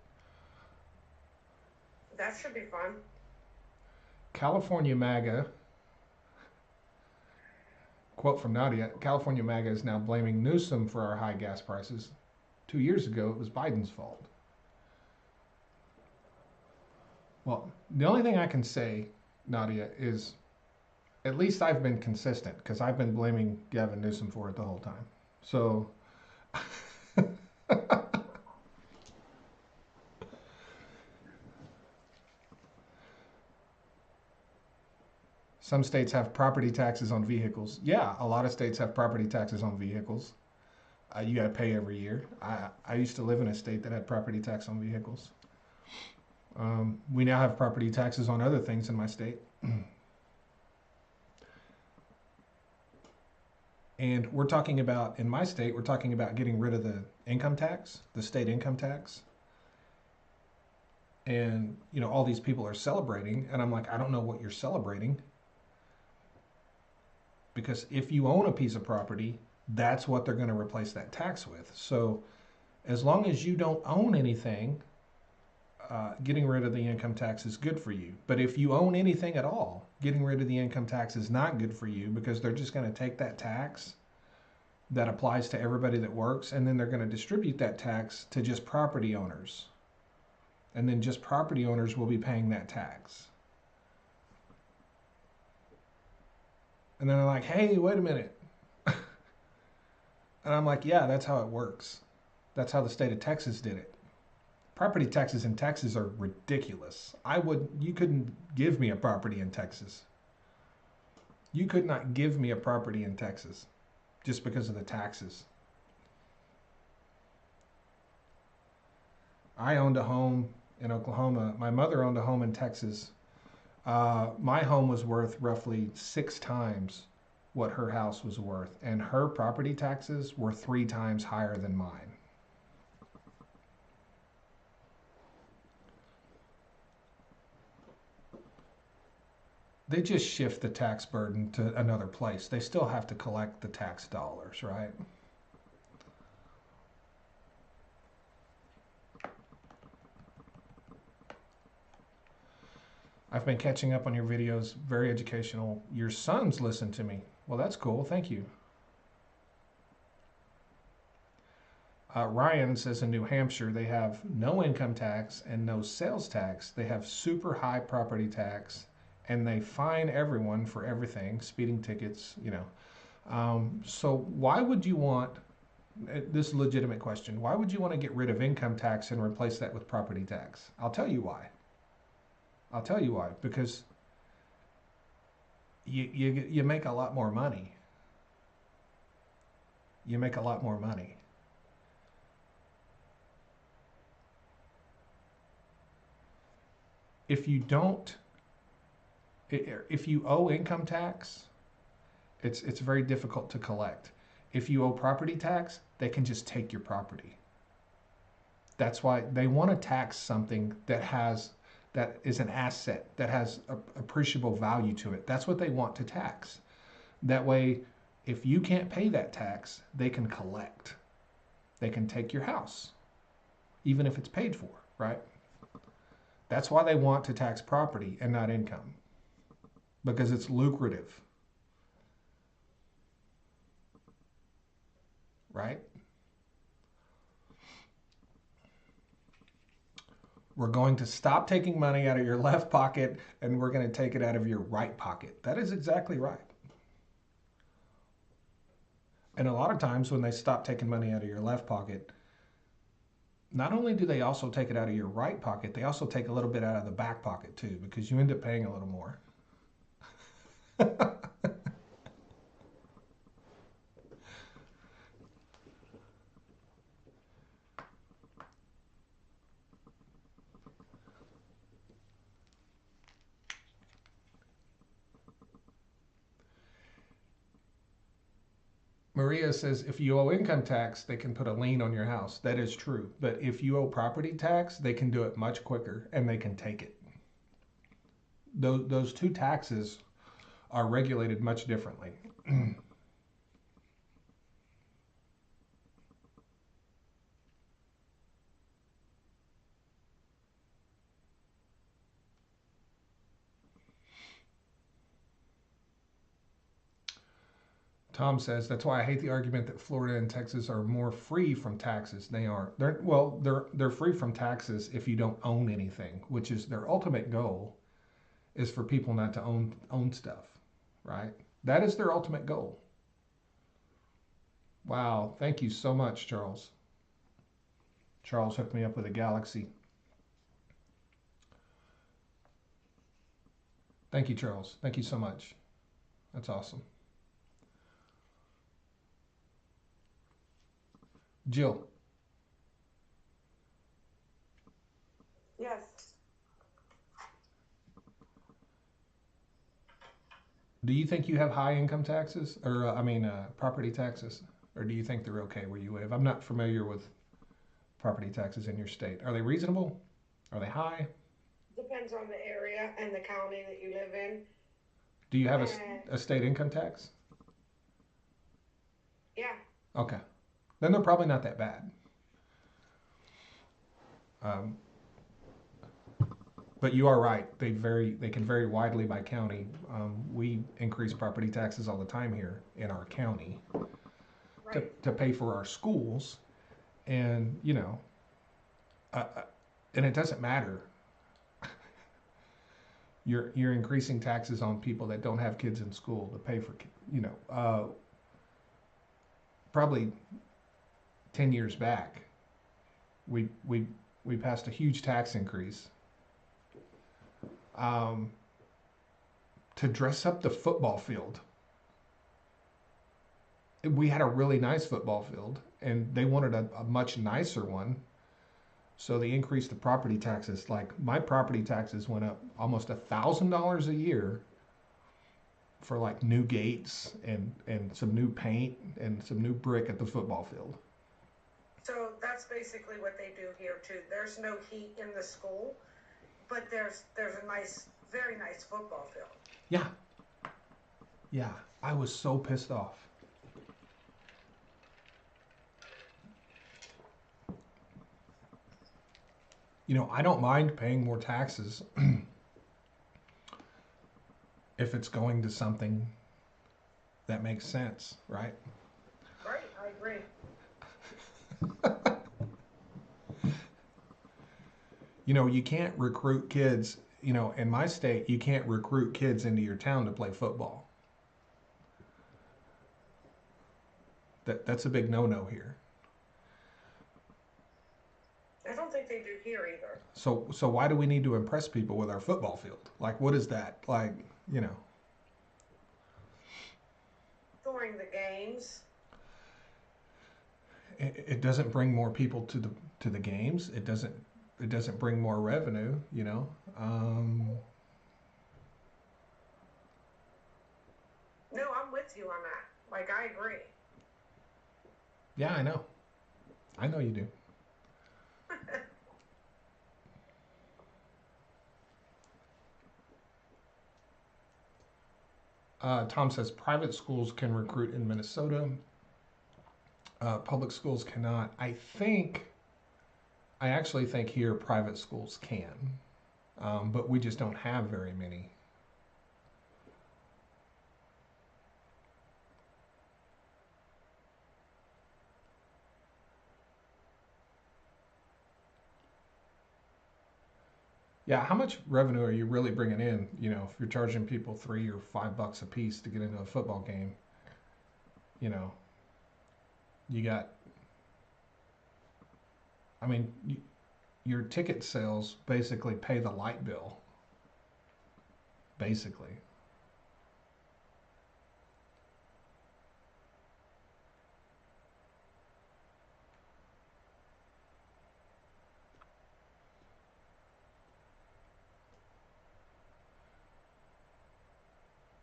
That should be fun. California MAGA, quote from Nadia, California MAGA is now blaming Newsom for our high gas prices. 2 years ago, it was Biden's fault. Well, the only thing I can say, Nadia, is at least I've been consistent because I've been blaming Gavin Newsom for it the whole time. So, some states have property taxes on vehicles. Yeah, a lot of states have property taxes on vehicles. You got to pay every year. I used to live in a state that had property tax on vehicles. We now have property taxes on other things in my state. And we're talking about, in my state, we're talking about getting rid of the income tax, the state income tax. And, you know, all these people are celebrating. And I'm like, I don't know what you're celebrating. Because if you own a piece of property, that's what they're going to replace that tax with. So as long as you don't own anything, getting rid of the income tax is good for you. But if you own anything at all, getting rid of the income tax is not good for you because they're just going to take that tax that applies to everybody that works and then they're going to distribute that tax to just property owners. And then just property owners will be paying that tax. And then they're like, hey, wait a minute. And I'm like, yeah, that's how it works. That's how the state of Texas did it. Property taxes in Texas are ridiculous. You couldn't give me a property in Texas. You could not give me a property in Texas just because of the taxes. I owned a home in Oklahoma. My mother owned a home in Texas. My home was worth roughly 6 times what her house was worth, and her property taxes were 3 times higher than mine. They just shift the tax burden to another place. They still have to collect the tax dollars, right? I've been catching up on your videos, very educational. Your sons listen to me. Well, that's cool. Thank you. Ryan says in New Hampshire they have no income tax and no sales tax. They have super high property tax and they fine everyone for everything, speeding tickets, you know. So why would you want, this is a legitimate question, why would you want to get rid of income tax and replace that with property tax? I'll tell you why. Because you make a lot more money. You make a lot more money. If you don't, if you owe income tax, it's very difficult to collect. If you owe property tax, they can just take your property. That's why they want to tax something that is an asset that has appreciable value to it. That's what they want to tax. That way, if you can't pay that tax, they can collect. They can take your house, even if it's paid for, right? That's why they want to tax property and not income, because it's lucrative, right? We're going to stop taking money out of your left pocket and we're going to take it out of your right pocket. That is exactly right. And a lot of times when they stop taking money out of your left pocket, not only do they also take it out of your right pocket, they also take a little bit out of the back pocket too, because you end up paying a little more. Maria says if you owe income tax, they can put a lien on your house. That is true. But if you owe property tax, they can do it much quicker and they can take it. Those two taxes are regulated much differently. Tom says that's why I hate the argument that Florida and Texas are more free from taxes. They are. They're free from taxes if you don't own anything, which is their ultimate goal is for people not to own stuff, right? That is their ultimate goal. Wow, thank you so much, Charles. Charles hooked me up with a Galaxy. Thank you, Charles. Thank you so much. That's awesome. Jill, Yes. do you think you have high income taxes, or property taxes, or do you think they're okay where you live? I'm not familiar with property taxes in your state. Are they reasonable? Are they high? Depends on the area and the county that you live in. Do you have And a state income tax? yeah, Okay, then they're probably not that bad. Um, but you are right. They can vary widely by county. We increase property taxes all the time here in our county right. to pay for our schools, and uh, uh, and it doesn't matter. You're increasing taxes on people that don't have kids in school to pay for probably 10 years back we we we passed a huge tax increase um, to dress up the football field. We had a really nice football field and they wanted a much nicer one, so they increased the property taxes. Like my property taxes went up almost $1,000 a year for like new gates and some new paint and some new brick at the football field. So that's basically what they do here too. There's no heat in the school, but there's a nice, very nice football field. Yeah, yeah. I was so pissed off. I don't mind paying more taxes if it's going to something that makes sense, right? Right, I agree. You can't recruit kids, in my state, you can't recruit kids into your town to play football. That's a big no-no here. I don't think they do here either. So why do we need to impress people with our football field? Like, what is that? Like, During the games. it doesn't bring more people to the games. It doesn't bring more revenue. No, I'm with you on that. Like, I agree. Yeah, I know you do. Tom says private schools can recruit in Minnesota. Public schools cannot. I actually think here private schools can, but we just don't have very many. Yeah, how much revenue are you really bringing in? You know, if you're charging people $3 or $5 a piece to get into a football game, you know, you got, I mean, your ticket sales basically pay the light bill, basically.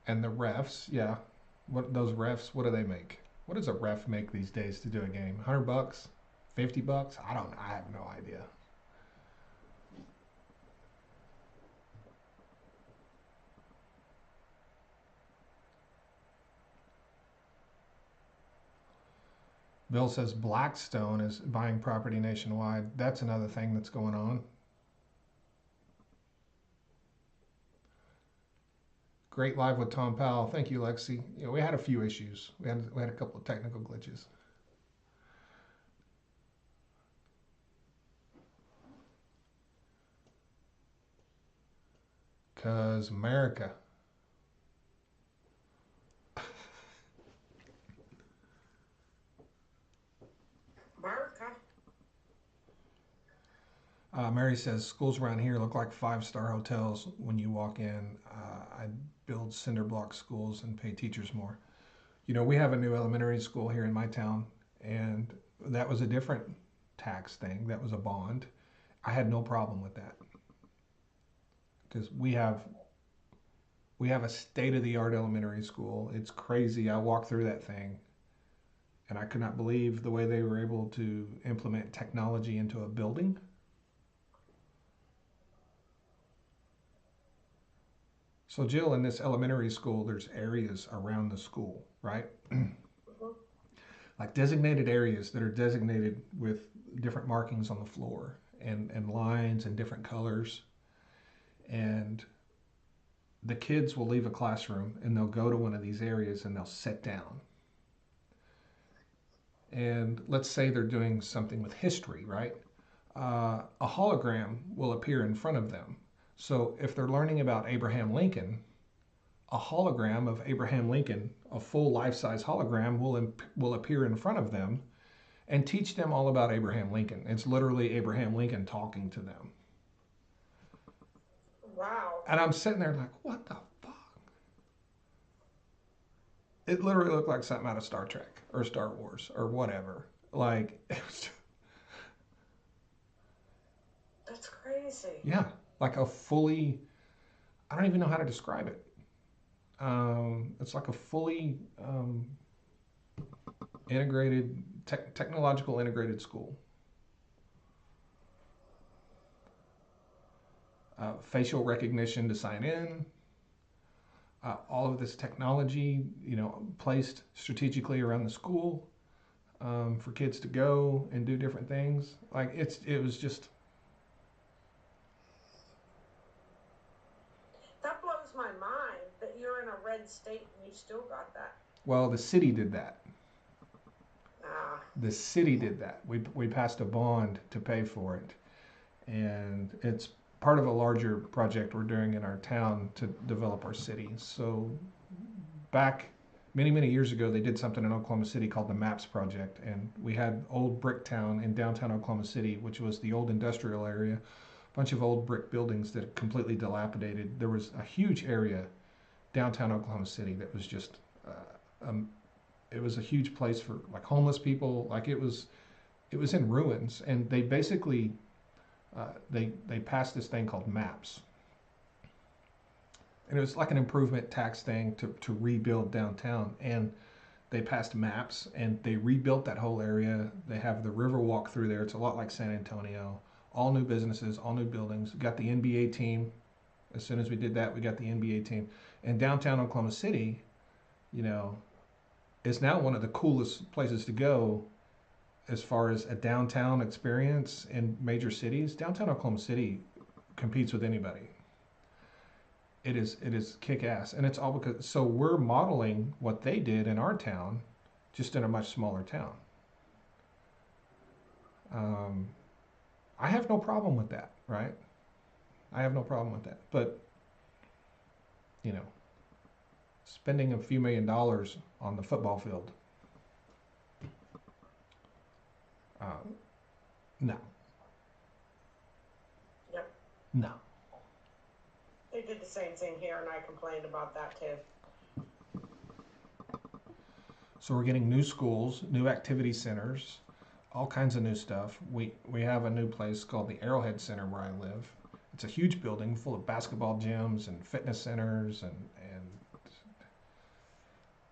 And the refs, yeah, what those refs, what do they make? What does a ref make these days to do a game? $100, $50? I don't. I have no idea. Bill says Blackstone is buying property nationwide. That's another thing that's going on. Great live with Tom Powell. Thank you, Lexi. You know, we had a few issues. We had a couple of technical glitches. Cause America. America. Mary says schools around here look like five-star hotels when you walk in. I build cinder block schools and pay teachers more. You know, we have a new elementary school here in my town, and that was a different tax thing. That was a bond. I had no problem with that because we have a state-of-the-art elementary school. It's crazy. I walked through that thing, and I could not believe the way they were able to implement technology into a building. So, Jill, in this elementary school, there's areas around the school, right? Mhm. Like designated areas that are designated with different markings on the floor and lines and different colors. And the kids will leave a classroom and they'll go to one of these areas and they'll sit down. And let's say they're doing something with history, right? A hologram will appear in front of them. So if they're learning about Abraham Lincoln, a hologram of Abraham Lincoln, a full life-size hologram, will appear in front of them and teach them all about Abraham Lincoln. It's literally Abraham Lincoln talking to them. Wow. And I'm sitting there like, what the fuck? It literally looked like something out of Star Trek or Star Wars or whatever. Like, it was, That's crazy. yeah, like a fully, I don't even know how to describe it. It's like a fully integrated, technological integrated school. Facial recognition to sign in, all of this technology, you know, placed strategically around the school for kids to go and do different things. Like it was just, That blows my mind that you're in a red state and you still got that. well, the city did that. Ah. The city did that. We passed a bond to pay for it, and it's part of a larger project we're doing in our town to develop our city. So back many years ago, they did something in Oklahoma City called the MAPS project, and we had old Bricktown in downtown Oklahoma City, which was the old industrial area, a bunch of old brick buildings that completely dilapidated. There was a huge area downtown Oklahoma City that was just it was a huge place for like homeless people. Like it was in ruins, and they basically they passed this thing called MAPS, and it was like an improvement tax thing to rebuild downtown. And they passed MAPS, and they rebuilt that whole area. They have the river walk through there. It's a lot like San Antonio. All new businesses, all new buildings. We got the NBA team. As soon as we did that, we got the NBA team. And downtown Oklahoma City, you know, is now one of the coolest places to go as far as a downtown experience in major cities. Downtown Oklahoma City competes with anybody. It is kick ass, and it's all because so we're modeling what they did in our town, just in a much smaller town. Um, I have no problem with that, right? I have no problem with that. But you know, spending a few $1 million on the football field, um, no, Yep. no. They did the same thing here, and I complained about that too. So we're getting new schools, new activity centers, all kinds of new stuff. We have a new place called the Arrowhead Center where I live. It's a huge building full of basketball gyms and fitness centers and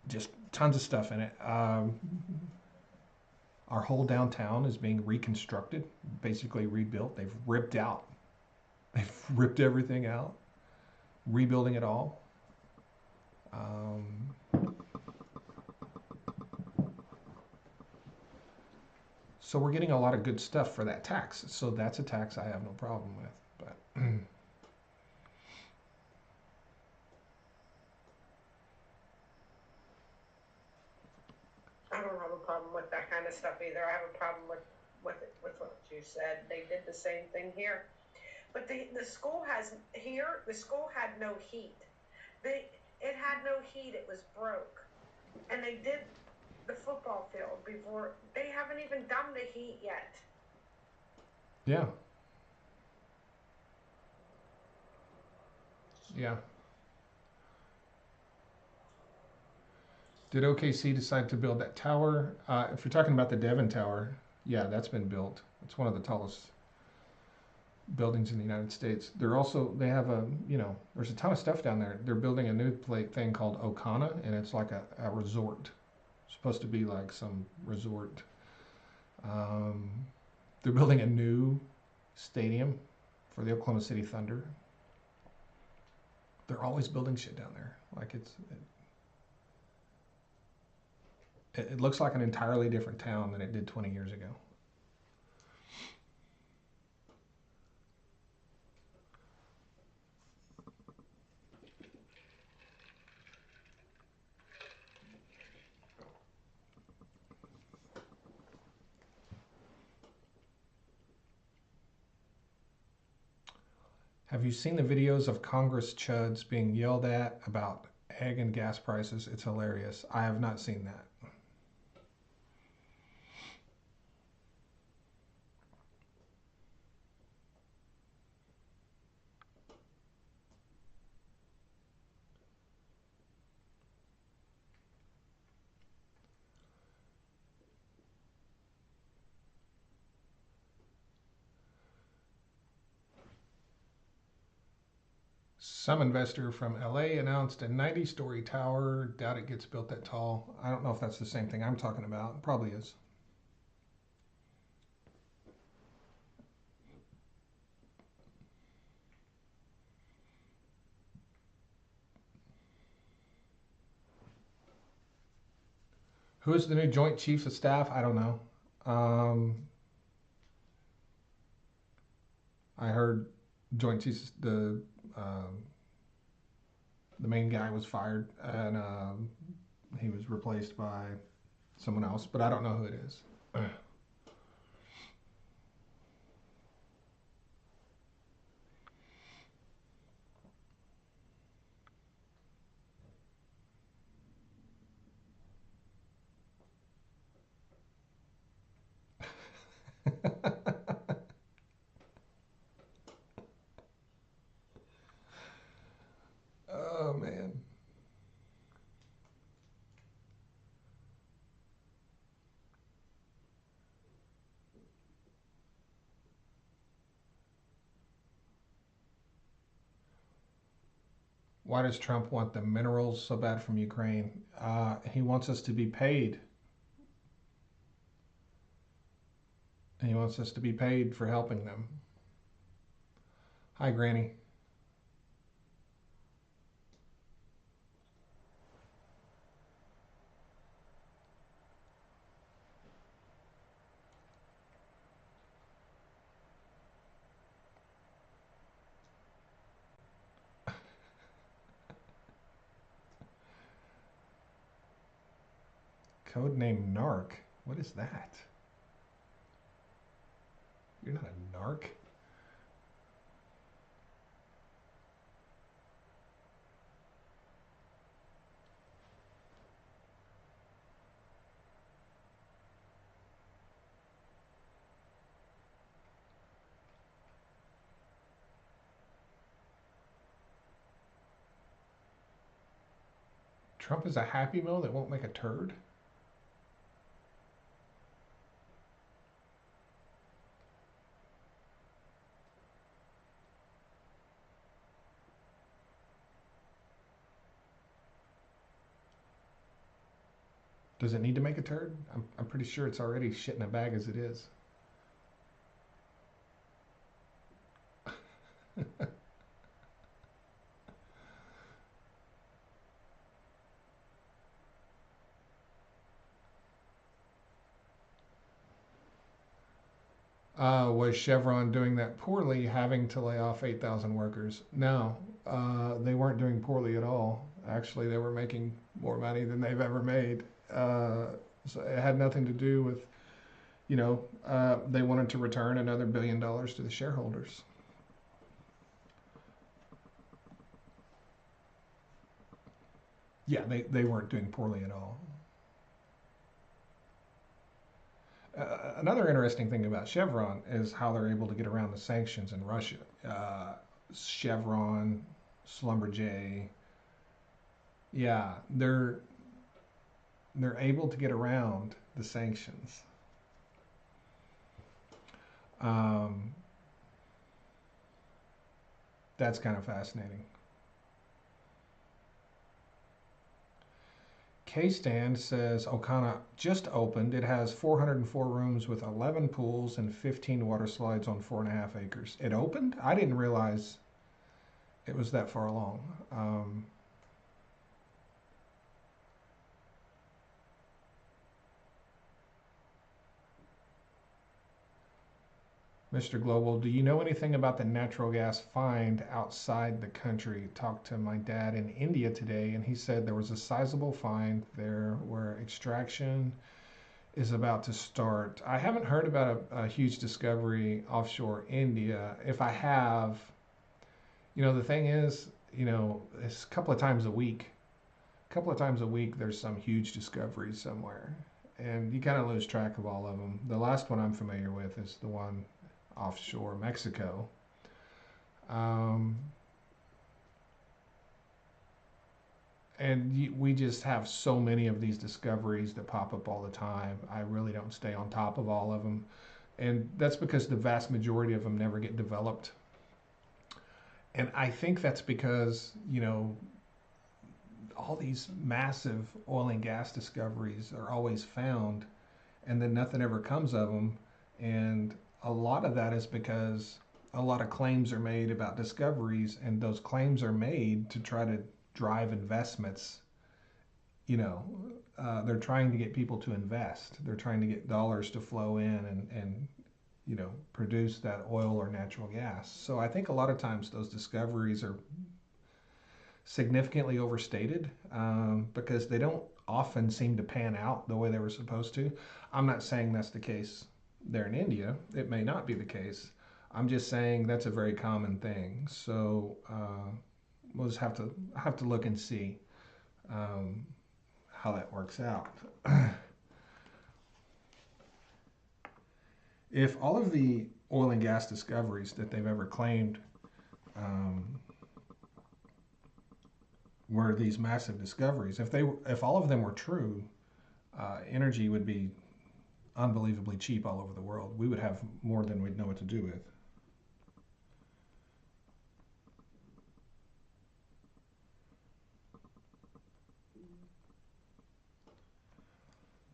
just tons of stuff in it. Our whole downtown is being reconstructed, basically rebuilt. They've ripped everything out, rebuilding it all. Um, so we're getting a lot of good stuff for that tax. So that's a tax I have no problem with. But I don't have a problem with that kind of stuff either. I have a problem with what you said. They did the same thing here. But the school has here. The school had no heat. It had no heat. It was broke, and they did the football field before. They haven't even done the heat yet. yeah, yeah. Did OKC decide to build that tower? If you're talking about the Devon Tower, yeah, that's been built. It's one of the tallest buildings in the United States. They have there's a ton of stuff down there. They're building a new thing called Okana, and it's like a resort. It's supposed to be like some resort. Um, they're building a new stadium for the Oklahoma City Thunder. They're always building shit down there. Like it looks like an entirely different town than it did 20 years ago. Have you seen the videos of Congress chuds being yelled at about egg and gas prices? It's hilarious. I have not seen that. Some investor from LA announced a 90-story tower. Doubt it gets built that tall. I don't know if that's the same thing I'm talking about. Probably is. Who is the new Joint Chiefs of Staff? I don't know. I heard Joint Chiefs the main guy was fired and he was replaced by someone else, but I don't know who it is. Oh man. Why does Trump want the minerals so bad from Ukraine? He wants us to be paid. He wants us to be paid for helping them. Hi, Granny. Codename Narc. What is that? You're not a narc. Trump is a happy meal that won't make a turd? Does it need to make a turd? I'm pretty sure it's already shit in a bag as it is. Was Chevron doing that poorly, having to lay off 8,000 workers? No, they weren't doing poorly at all. Actually, they were making more money than they've ever made. So it had nothing to do with, they wanted to return another $1 billion to the shareholders. Yeah, they weren't doing poorly at all. Another interesting thing about Chevron is how they're able to get around the sanctions in Russia. Chevron, Schlumberger, yeah, they're able to get around the sanctions. Um, that's kind of fascinating. K-Stand says Okana just opened. It has 404 rooms with 11 pools and 15 water slides on 4.5 acres. It opened? I didn't realize it was that far along. Mr. Global, do you know anything about the natural gas find outside the country? Talked to my dad in India today, and he said there was a sizable find there where extraction is about to start. I haven't heard about a huge discovery offshore India. If I have, the thing is, it's a couple of times a week. A couple of times a week, there's some huge discovery somewhere, and you kind of lose track of all of them. The last one I'm familiar with is the one offshore Mexico. And we just have so many of these discoveries that pop up all the time. I really don't stay on top of all of them. And that's because the vast majority of them never get developed. And I think that's because, all these massive oil and gas discoveries are always found and then nothing ever comes of them. And a lot of that is because a lot of claims are made about discoveries, and those claims are made to try to drive investments. They're trying to get people to invest. They're trying to get dollars to flow in and produce that oil or natural gas. So I think a lot of times those discoveries are significantly overstated because they don't often seem to pan out the way they were supposed to. I'm not saying that's the case there in India. It may not be the case. I'm just saying that's a very common thing. So we'll just have to look and see how that works out. If all of the oil and gas discoveries that they've ever claimed were these massive discoveries, if all of them were true, energy would be unbelievably cheap all over the world. We would have more than we'd know what to do with.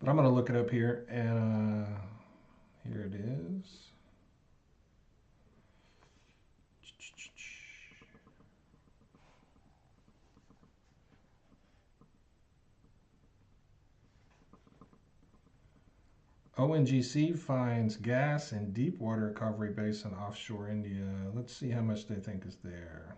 But I'm going to look it up here, and here it is. ONGC finds gas in deep water recovery basin offshore India. Let's see how much they think is there.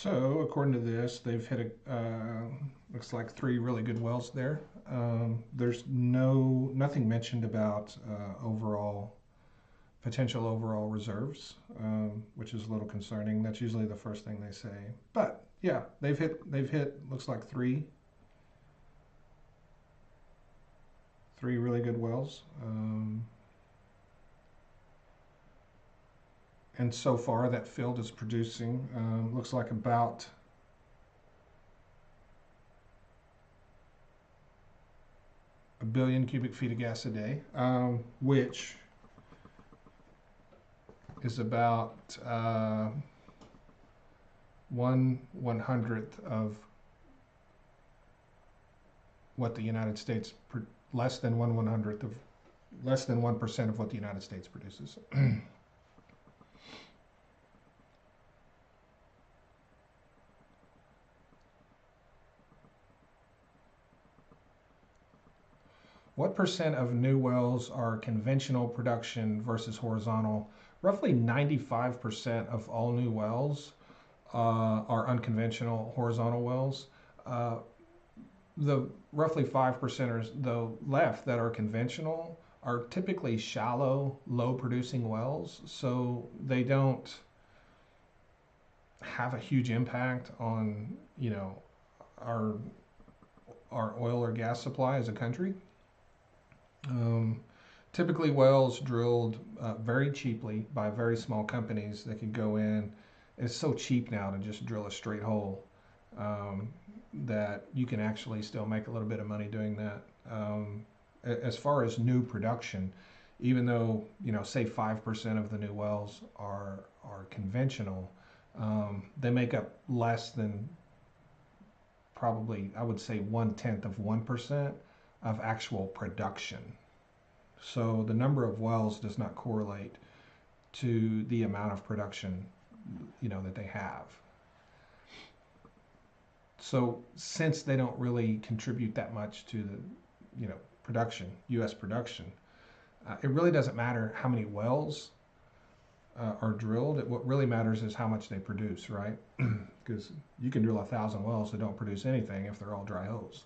So, according to this, they've hit looks like three really good wells there. There's nothing mentioned about overall potential overall reserves, which is a little concerning. That's usually the first thing they say. But yeah, they've hit looks like three really good wells. And so far, that field is producing looks like about 1 billion cubic feet of gas a day, which is about 1/100th of what the United States, less than 1/100th of, less than 1% of what the United States produces. What percent of new wells are conventional production versus horizontal? Roughly 95% of all new wells are unconventional horizontal wells. Uh, the roughly 5%ers, though, left that are conventional are typically shallow, low producing wells. So they don't have a huge impact on, our, our oil or gas supply as a country. Um, Typically, wells drilled very cheaply by very small companies that could go in. It's so cheap now to just drill a straight hole um, that you can actually still make a little bit of money doing that. As far as new production, even though say 5% of the new wells are conventional, they make up less than, probably, I would say, 1/10 of 1% of actual production. So the number of wells does not correlate to the amount of production, that they have. So since they don't really contribute that much to the, production, U.S. production, it really doesn't matter how many wells are drilled. What really matters is how much they produce, right? Because you can drill 1,000 wells that don't produce anything if they're all dry holes.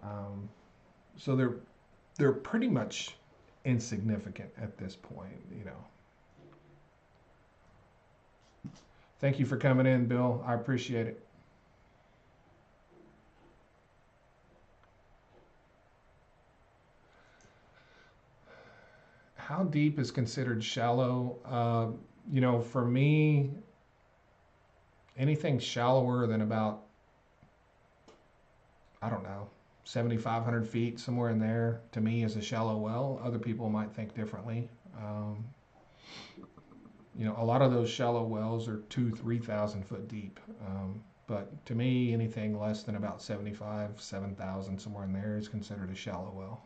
Um, so they're pretty much insignificant at this point. Thank you for coming in, Bill. I appreciate it. How deep is considered shallow? For me, anything shallower than about, I don't know, 7,500 feet, somewhere in there, to me is a shallow well. Other people might think differently. A lot of those shallow wells are 3,000 foot deep. But to me, anything less than about 75, 7,000, somewhere in there is considered a shallow well.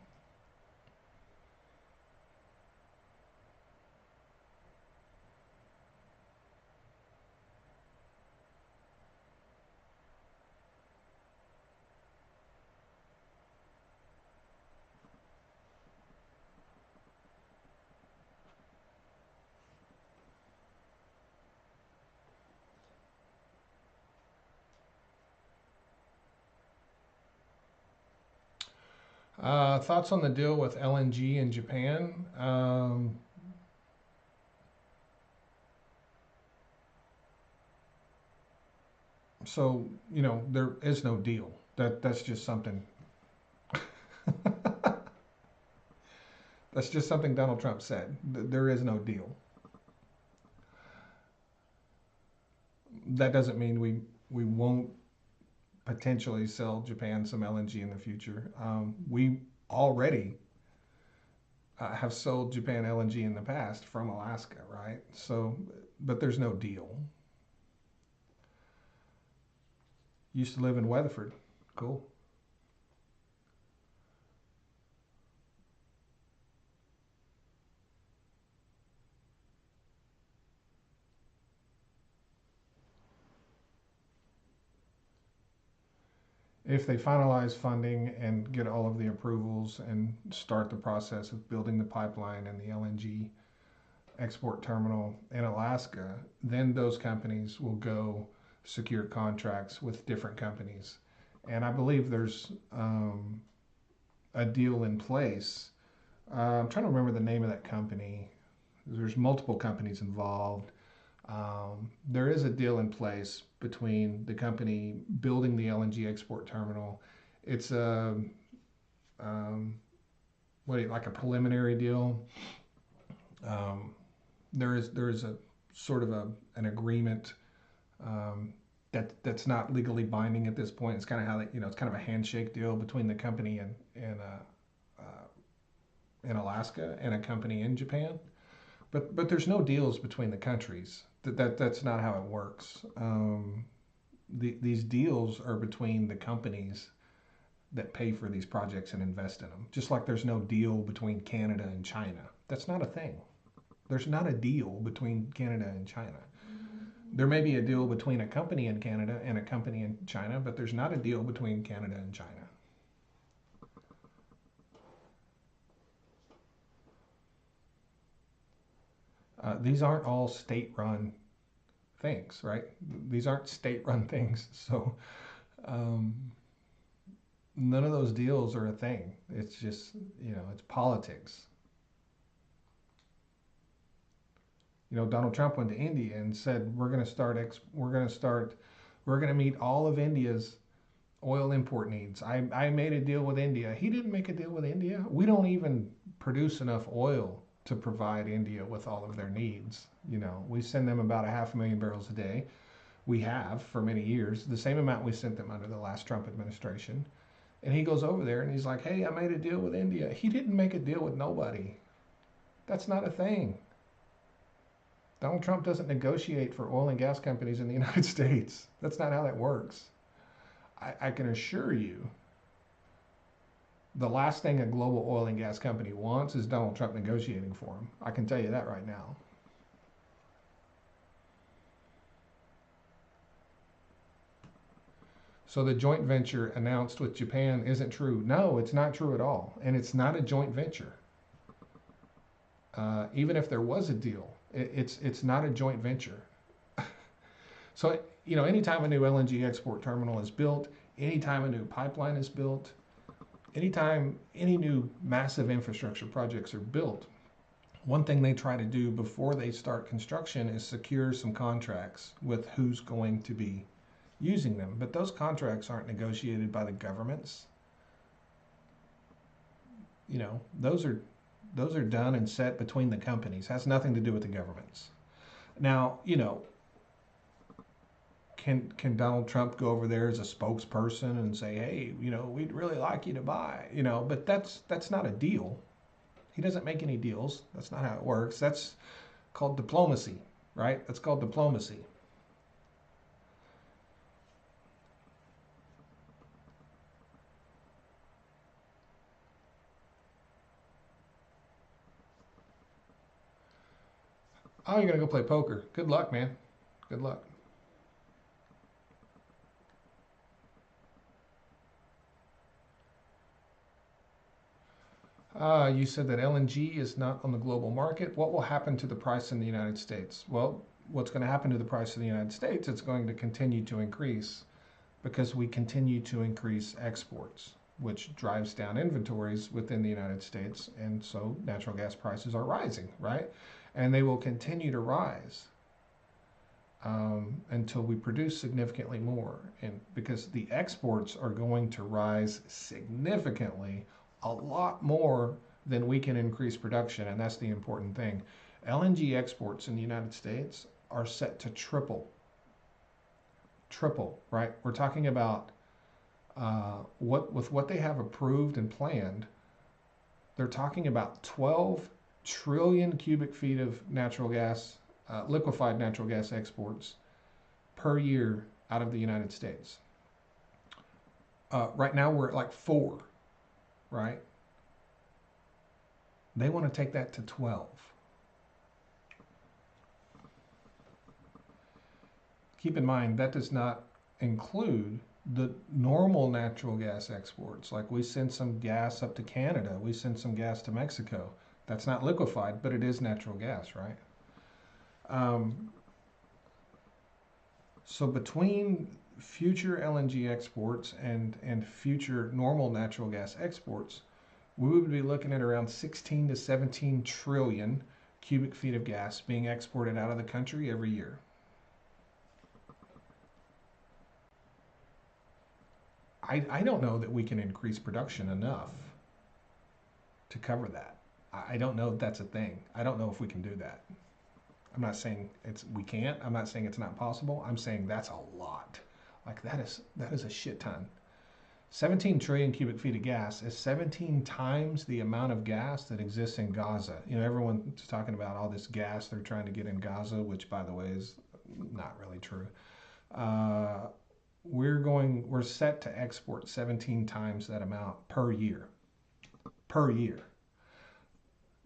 Thoughts on the deal with LNG in Japan? So there is no deal. That's just something. That's just something Donald Trump said. There is no deal. That doesn't mean we won't potentially sell Japan some LNG in the future. We already have sold Japan LNG in the past from Alaska, right? So, but there's no deal. Used to live in Weatherford. Cool. If they finalize funding and get all of the approvals and start the process of building the pipeline and the LNG export terminal in Alaska, then those companies will go secure contracts with different companies. And I believe there's a deal in place. I'm trying to remember the name of that company. There's multiple companies involved. There is a deal in place between the company building the LNG export terminal. It's a like a preliminary deal. Um, there is a sort of an agreement that's not legally binding at this point. It's kind of how it's kind of a handshake deal between the company in Alaska and a company in Japan. But there's no deals between the countries. That's not how it works. These deals are between the companies that pay for these projects and invest in them. Just like there's no deal between Canada and China. That's not a thing. There's not a deal between Canada and China. There may be a deal between a company in Canada and a company in China, but there's not a deal between Canada and China. These aren't all state-run things, right? These aren't state-run things. So um, none of those deals are a thing. It's just, it's politics. Donald Trump went to India and said, we're going to meet all of India's oil import needs. I made a deal with India. He didn't make a deal with India. We don't even produce enough oil to provide India with all of their needs. We send them about 500,000 barrels a day. We have for many years, the same amount we sent them under the last Trump administration. And he goes over there and he's like, hey, I made a deal with India. He didn't make a deal with nobody. That's not a thing. Donald Trump doesn't negotiate for oil and gas companies in the United States. That's not how that works. I can assure you, the last thing a global oil and gas company wants is Donald Trump negotiating for them. I can tell you that right now. So the joint venture announced with Japan isn't true. No, it's not true at all. And it's not a joint venture. Even if there was a deal, it's not a joint venture. So, anytime a new LNG export terminal is built, anytime a new pipeline is built, anytime any new massive infrastructure projects are built, one thing they try to do before they start construction is secure some contracts with who's going to be using them. But those contracts aren't negotiated by the governments. Those are done and set between the companies. Has nothing to do with the governments. Now, can Donald Trump go over there as a spokesperson and say, hey, we'd really like you to buy, but that's not a deal. He doesn't make any deals. That's not how it works. That's called diplomacy, right? That's called diplomacy. Oh, you're going to go play poker. Good luck, man. Good luck. You said that LNG is not on the global market. What will happen to the price in the United States? Well, what's going to happen to the price in the United States? It's going to continue to increase because we continue to increase exports, which drives down inventories within the United States. And so natural gas prices are rising, right? And they will continue to rise until we produce significantly more. And because the exports are going to rise significantly, a lot more than we can increase production. And that's the important thing. LNG exports in the United States are set to triple. Triple, right? We're talking about what they have approved and planned. They're talking about 12 trillion cubic feet of natural gas, liquefied natural gas exports per year out of the United States. Right now we're at like 4, right? They want to take that to 12. Keep in mind, that does not include the normal natural gas exports. Like we send some gas up to Canada, we send some gas to Mexico. That's not liquefied, but it is natural gas, right? So between future LNG exports and future normal natural gas exports, we would be looking at around 16 to 17 trillion cubic feet of gas being exported out of the country every year. I don't know that we can increase production enough to cover that. I don't know if that's a thing. I don't know if we can do that. I'm not saying we can't. I'm not saying it's not possible. I'm saying that's a lot. Like that is a shit ton. 17 trillion cubic feet of gas is 17 times the amount of gas that exists in Gaza. You know, everyone's talking about all this gas they're trying to get in Gaza, which, by the way, is not really true. We're set to export 17 times that amount per year. Per year.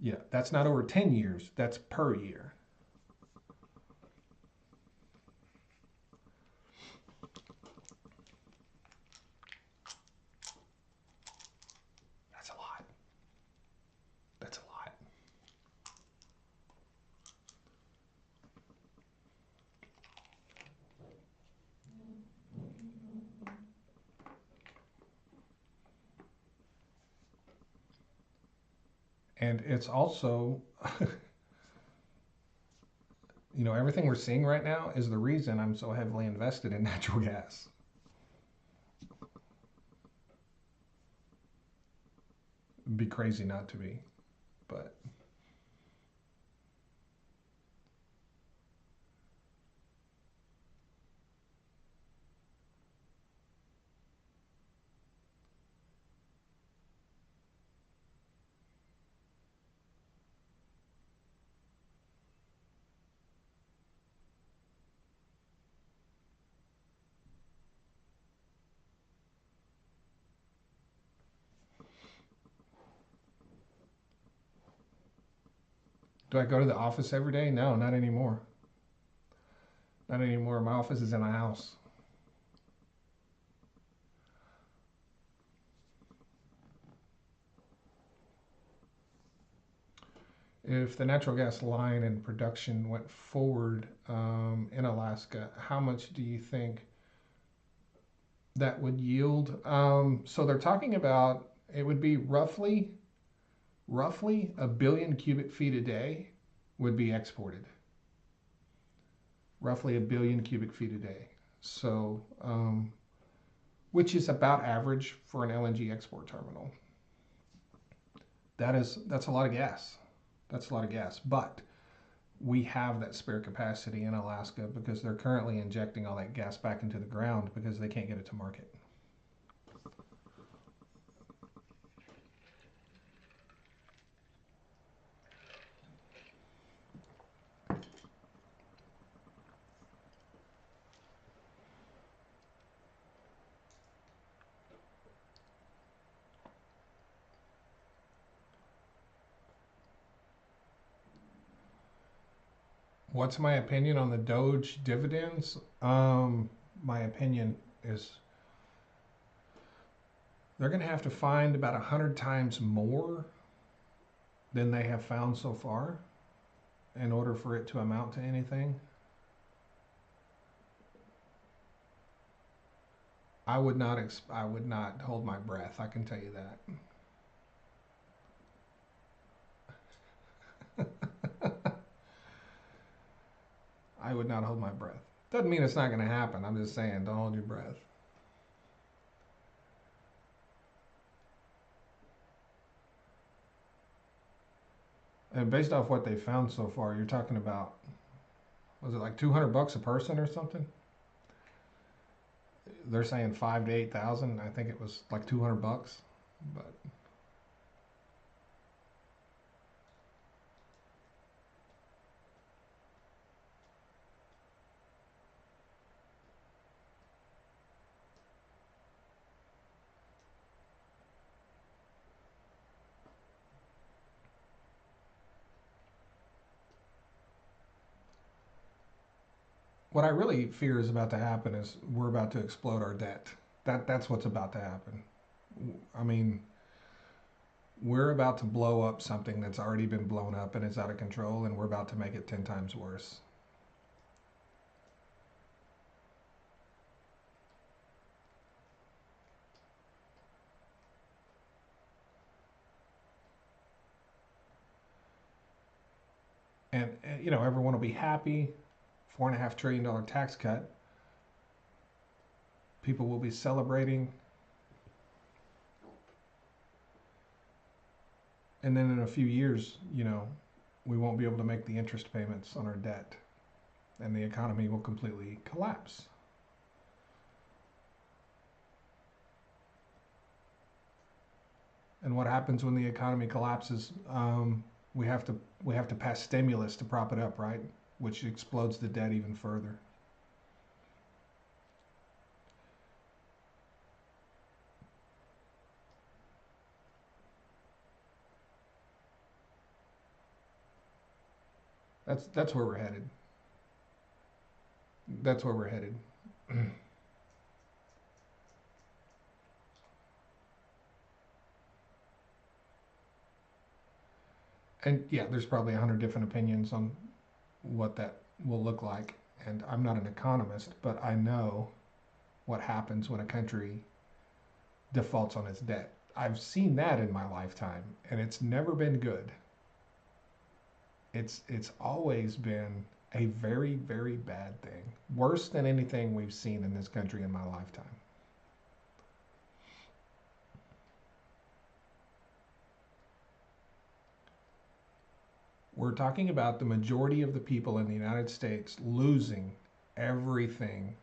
Yeah, that's not over 10 years. That's per year. That's a lot. That's a lot. And it's also, you know, everything we're seeing right now is the reason I'm so heavily invested in natural gas. It'd be crazy not to be, but do I go to the office every day? No, not anymore. Not anymore. My office is in my house. If the natural gas line and production went forward in Alaska, how much do you think that would yield? So they're talking about it would be roughly a billion cubic feet a day would be exported. Roughly a billion cubic feet a day. So, which is about average for an LNG export terminal. That's a lot of gas. That's a lot of gas. But we have that spare capacity in Alaska because they're currently injecting all that gas back into the ground because they can't get it to market. What's my opinion on the Doge dividends? My opinion is they're going to have to find about 100 times more than they have found so far in order for it to amount to anything. I would not hold my breath. I can tell you that. I would not hold my breath. Doesn't mean it's not going to happen. I'm just saying, don't hold your breath. And based off what they found so far, you're talking about, was it like 200 bucks a person or something? They're saying 5 to 8,000. I think it was like 200 bucks, but what I really fear is about to happen is we're about to explode our debt. That's what's about to happen. I mean, we're about to blow up something that's already been blown up and it's out of control, and we're about to make it 10 times worse. and everyone will be happy. $4.5 trillion tax cut. People will be celebrating, and then in a few years, we won't be able to make the interest payments on our debt, and the economy will completely collapse. And what happens when the economy collapses? We have to we have to pass stimulus to prop it up, right? Which explodes the debt even further. That's where we're headed. That's where we're headed. And yeah, there's probably 100 different opinions on what that will look like. And I'm not an economist, but I know what happens when a country defaults on its debt. I've seen that in my lifetime, and it's never been good. It's always been a very, very bad thing, worse than anything we've seen in this country in my lifetime. We're talking about the majority of the people in the United States losing everything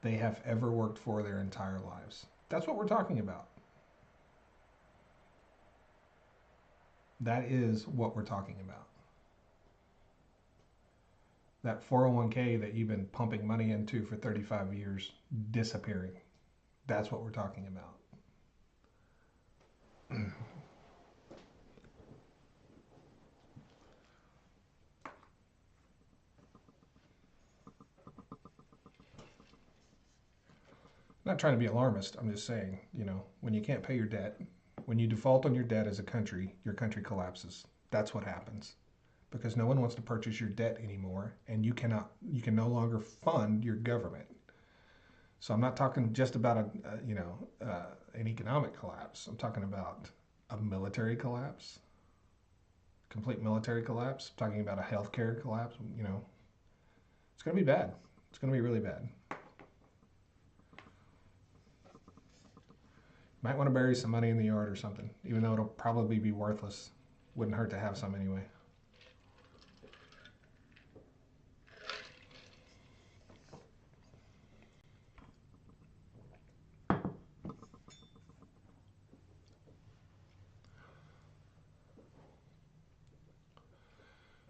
they have ever worked for their entire lives. That's what we're talking about. That is what we're talking about. That 401k that you've been pumping money into for 35 years disappearing. That's what we're talking about. Not trying to be alarmist. I'm just saying, when you can't pay your debt, when you default on your debt as a country, your country collapses. That's what happens because no one wants to purchase your debt anymore, and you can no longer fund your government. So I'm not talking just about an economic collapse. I'm talking about a military collapse, complete military collapse. I'm talking about a healthcare collapse. It's going to be bad. It's going to be really bad. Might want to bury some money in the yard or something, even though it'll probably be worthless. Wouldn't hurt to have some anyway.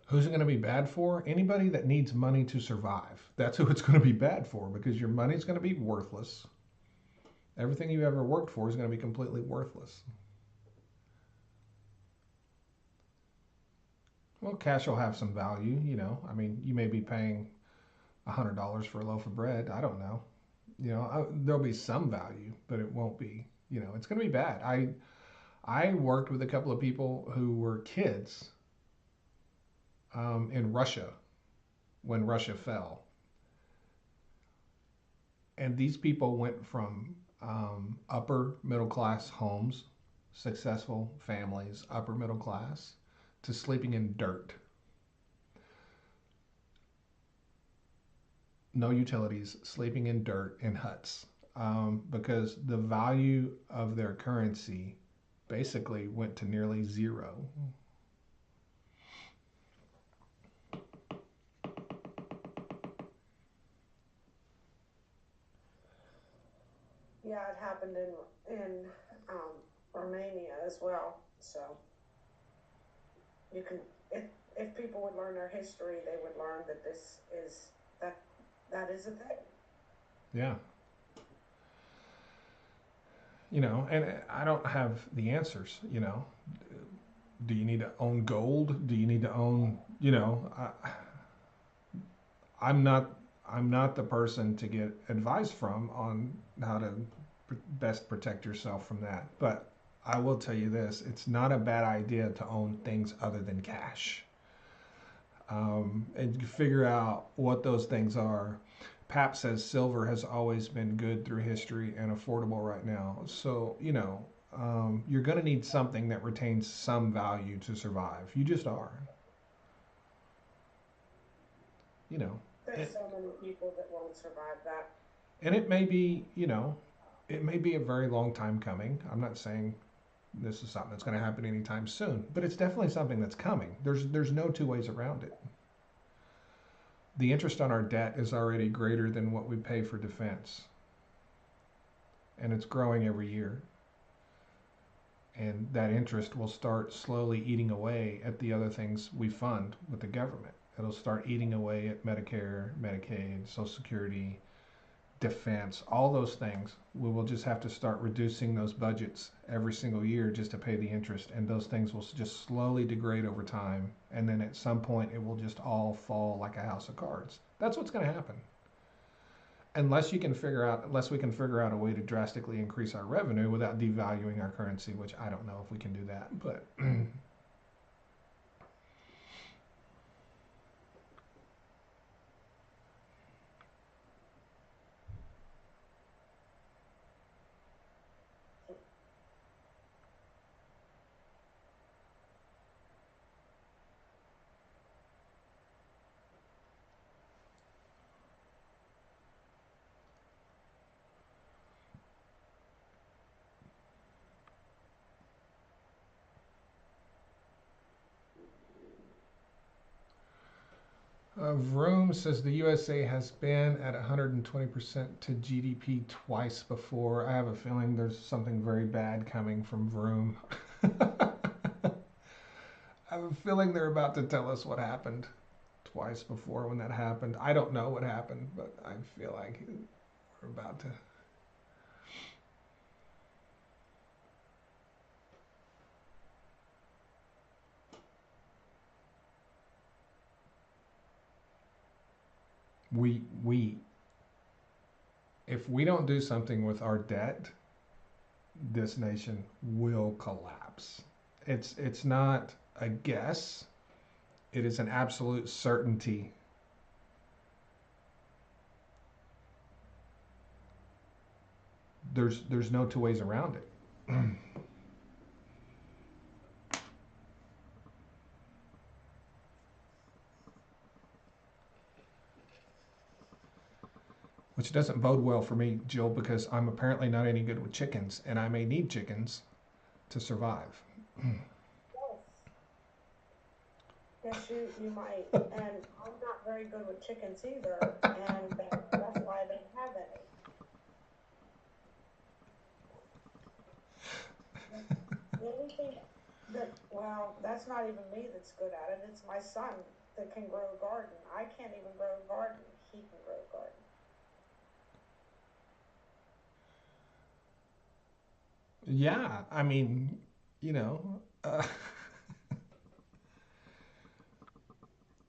Who's it going to be bad for? Anybody that needs money to survive. That's who it's going to be bad for because your money's going to be worthless. Everything you ever worked for is going to be completely worthless. Well, cash will have some value, I mean, you may be paying $100 for a loaf of bread. I don't know. There'll be some value, but it won't be. It's going to be bad. I worked with a couple of people who were kids in Russia when Russia fell, and these people went from upper middle class homes, successful families, upper middle class, to sleeping in dirt. No utilities, sleeping in dirt in huts, because the value of their currency basically went to nearly zero. Yeah, it happened in Romania as well. So you can, if people would learn their history, they would learn that this is that that is a thing. Yeah. And I don't have the answers. Do you need to own gold? Do you need to own, I'm not I'm not the person to get advice from on how to best protect yourself from that. But I will tell you this, it's not a bad idea to own things other than cash. And you figure out what those things are. Pap says silver has always been good through history and affordable right now. So, you're going to need something that retains some value to survive. You just are. you know, There's it, so many people that won't survive that. and it may be, it may be a very long time coming. I'm not saying this is something that's going to happen anytime soon, but it's definitely something that's coming. There's no two ways around it. The interest on our debt is already greater than what we pay for defense, and it's growing every year. And that interest will start slowly eating away at the other things we fund with the government. It'll start eating away at Medicare, Medicaid, Social Security, defense, all those things. We will just have to start reducing those budgets every single year just to pay the interest, and those things will just slowly degrade over time. And then at some point, it will just all fall like a house of cards. That's what's going to happen. Unless we can figure out a way to drastically increase our revenue without devaluing our currency, which I don't know if we can do that, but Vroom says the USA has been at 120% to GDP twice before. I have a feeling there's something very bad coming from Vroom. I have a feeling they're about to tell us what happened twice before when that happened. I don't know what happened, but I feel like we're about to. We if we don't do something with our debt, this nation will collapse. It's not a guess. It is an absolute certainty. There's no two ways around it. Which doesn't bode well for me, Jill, because I'm apparently not any good with chickens, and I may need chickens to survive. Yes. Yes, you might. And I'm not very good with chickens either, and that's why I don't have any. The only thing that, well, that's not even me that's good at it. It's my son that can grow a garden. I can't even grow a garden. He can grow a garden. Yeah, I mean, you know, uh,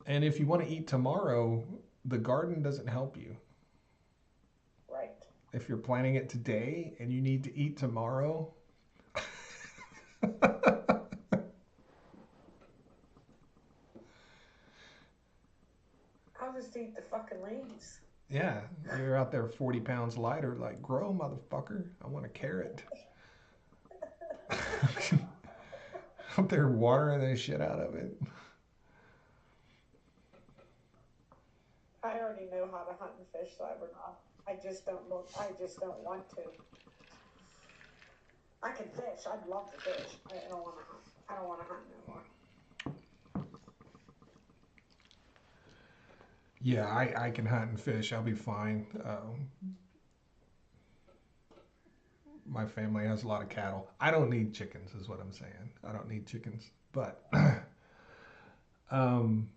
and if you want to eat tomorrow, the garden doesn't help you. Right. If you're planting it today and you need to eat tomorrow, I'll just eat the fucking leaves. yeah, you're out there 40 pounds lighter, like, grow, motherfucker. I want a carrot. Out there watering the shit out of it. I already know how to hunt and fish, so I would not. I just don't look. I just don't want to. I can fish. I'd love to fish. I don't want to hunt. I don't want to hunt no more. Yeah, I can hunt and fish. I'll be fine. My family has a lot of cattle. I don't need chickens, is what I'm saying. I don't need chickens. But um,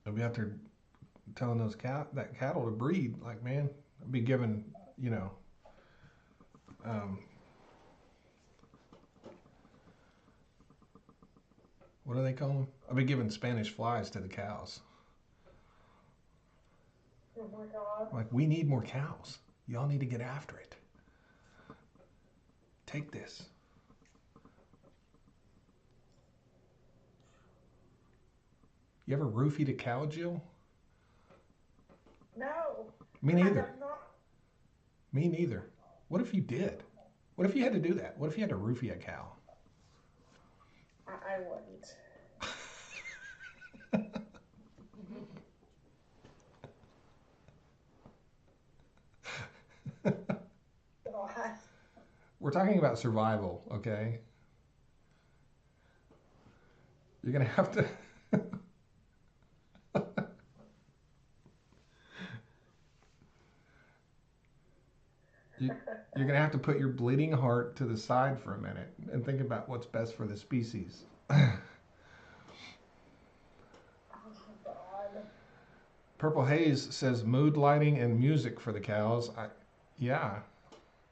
I'll be out there telling that cattle to breed. Like, man, I'll be giving, you know, um, what do they call them? I'll be giving Spanish flies to the cows. Oh my god. Like, we need more cows. Y'all need to get after it. Take this. You ever roofied a cow, Jill? No, Me I neither. have not. Me neither. What if you did? What if you had to do that? What if you had to roofie a cow? I wouldn't. We're talking about survival, okay? You're gonna have to you, you're gonna have to put your bleeding heart to the side for a minute and think about what's best for the species. Oh, God. Purple Haze says mood lighting and music for the cows. Yeah.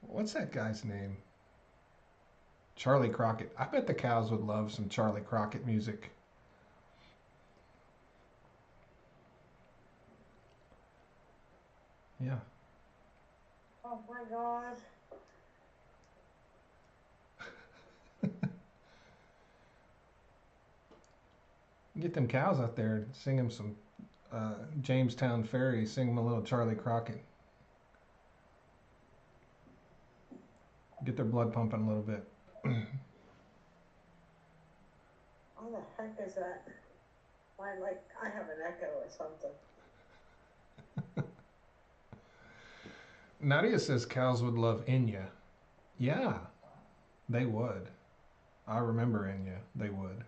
What's that guy's name? Charlie Crockett. I bet the cows would love some Charlie Crockett music. Yeah. Oh, my God. Get them cows out there, sing them some Jamestown Ferry, sing them a little Charlie Crockett. Get their blood pumping a little bit. What the heck is that? Like, I have an echo or something. Nadia says cows would love Enya. Yeah, they would. I remember Enya. They would.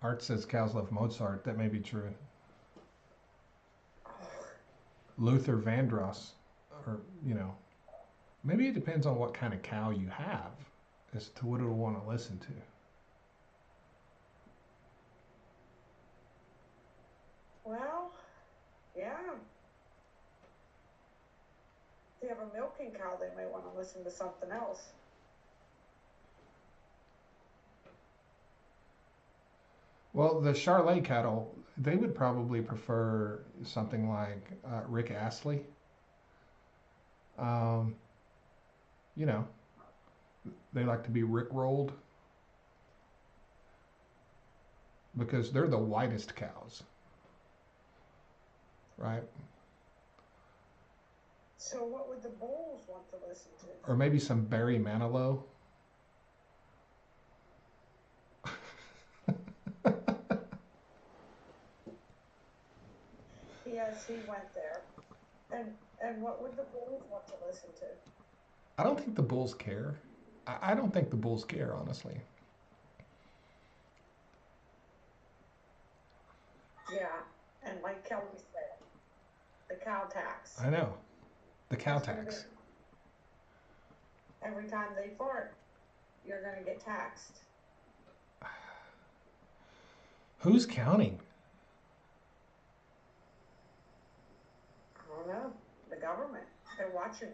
Art says cows love Mozart. That may be true. Luther Vandross, or maybe it depends on what kind of cow you have as to what it'll want to listen to. Well, yeah. If you have a milking cow, they may want to listen to something else. Well, the Charolais cattle, they would probably prefer something like Rick Astley. Um, you know, they like to be Rick rolled because they're the whitest cows, right? So what would the bulls want to listen to? Or maybe some Barry Manilow. Yes, he went there. And what would the bulls want to listen to? I don't think the Bulls care. I don't think the Bulls care, honestly. Yeah, and like Kelly said, the cow tax. I know. The cow That's gonna be tax. every time they fart, you're gonna get taxed. Who's counting? I don't know. The government. They're watching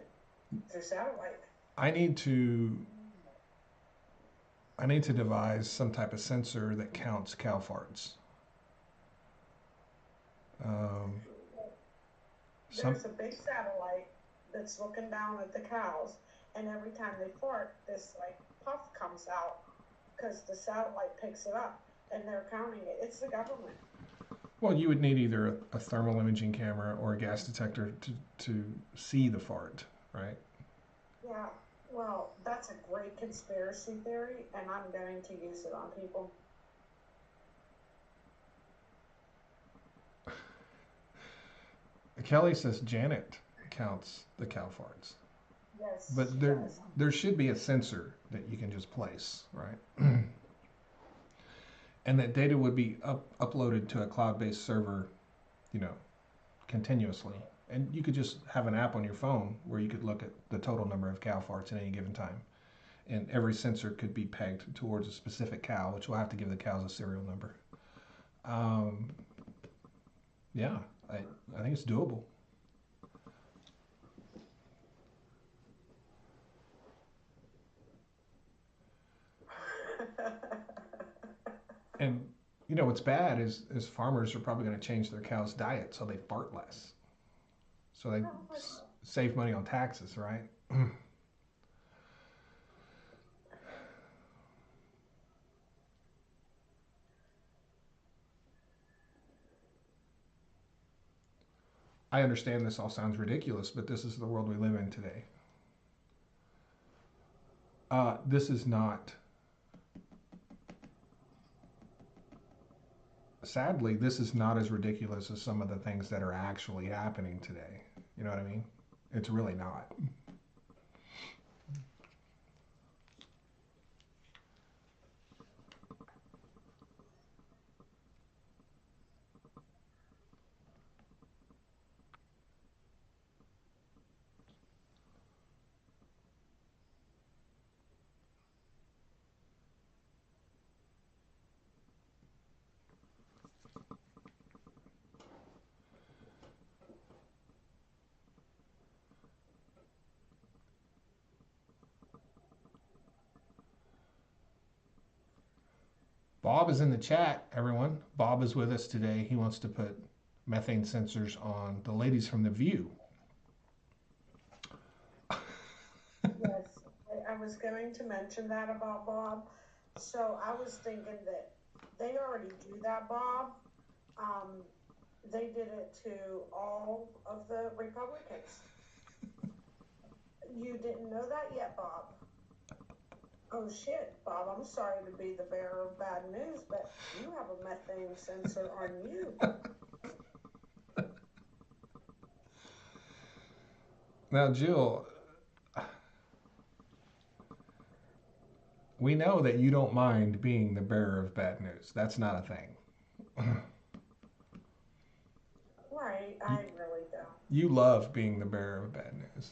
through satellite. I need to I need to devise some type of sensor that counts cow farts. Um, some There's a big satellite that's looking down at the cows, and every time they fart, this like puff comes out because the satellite picks it up, and they're counting it. It's the government. Well, you would need either a thermal imaging camera or a gas detector to see the fart, right? Yeah. Well, that's a great conspiracy theory, and I'm going to use it on people. Kelly says Janet counts the cow farts, Yes, but she there does. there should be a sensor that you can just place, right? And that data would be uploaded to a cloud-based server, you know, continuously. And you could just have an app on your phone where you could look at the total number of cow farts at any given time. And every sensor could be pegged towards a specific cow, which will have to give the cows a serial number. Um, yeah, I think it's doable. And what's bad is farmers are probably going to change their cows' diet so they fart less, so they save money on taxes, right? I understand this all sounds ridiculous, but this is the world we live in today. This is not, sadly, this is not as ridiculous as some of the things that are actually happening today. You know what I mean? It's really not. Bob is in the chat, everyone. Bob is with us today. He wants to put methane sensors on the ladies from The View. Yes, I was going to mention that about Bob. So I was thinking that they already do that, Bob. They did it to all of the Republicans. You didn't know that yet, Bob? Oh shit, Bob, I'm sorry to be the bearer of bad news, but you have a methane sensor on you. Now, Jill, we know that you don't mind being the bearer of bad news. That's not a thing. Right, I really don't. You love being the bearer of bad news.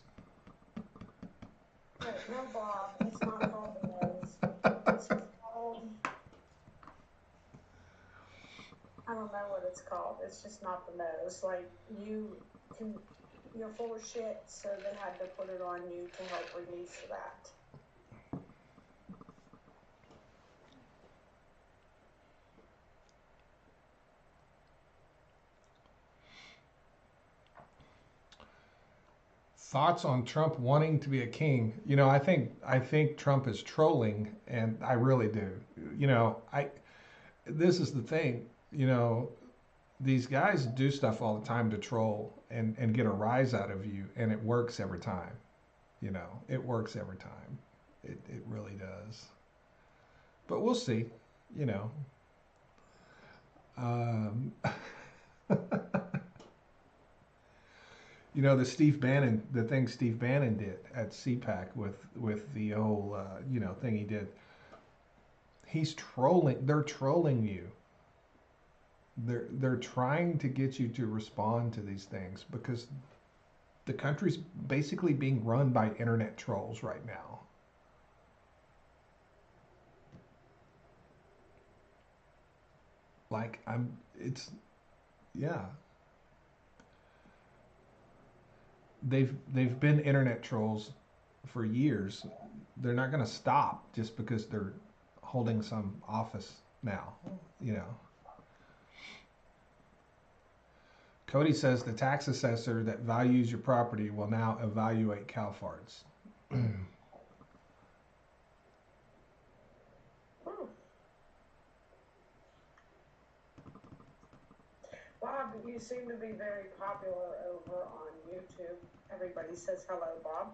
Right, no, Bob, it's not called the nose. It's called, I don't know what it's called. It's just not the nose. Like, you're full of shit, so they had to put it on you to help release that. Thoughts on Trump wanting to be a king? I think Trump is trolling, and I really do. This is the thing. These guys do stuff all the time to troll and get a rise out of you, and it works every time. It works every time. It really does. But we'll see. You know. Um, the thing Steve Bannon did at CPAC with the whole thing he did. He's trolling. They're trolling you. They're trying to get you to respond to these things because the country's basically being run by internet trolls right now. Like it's yeah. They've been internet trolls for years. They're not going to stop just because they're holding some office now. You know. Cody says the tax assessor that values your property will now evaluate CalFarts. Bob, you seem to be very popular over on YouTube. Everybody says hello, Bob.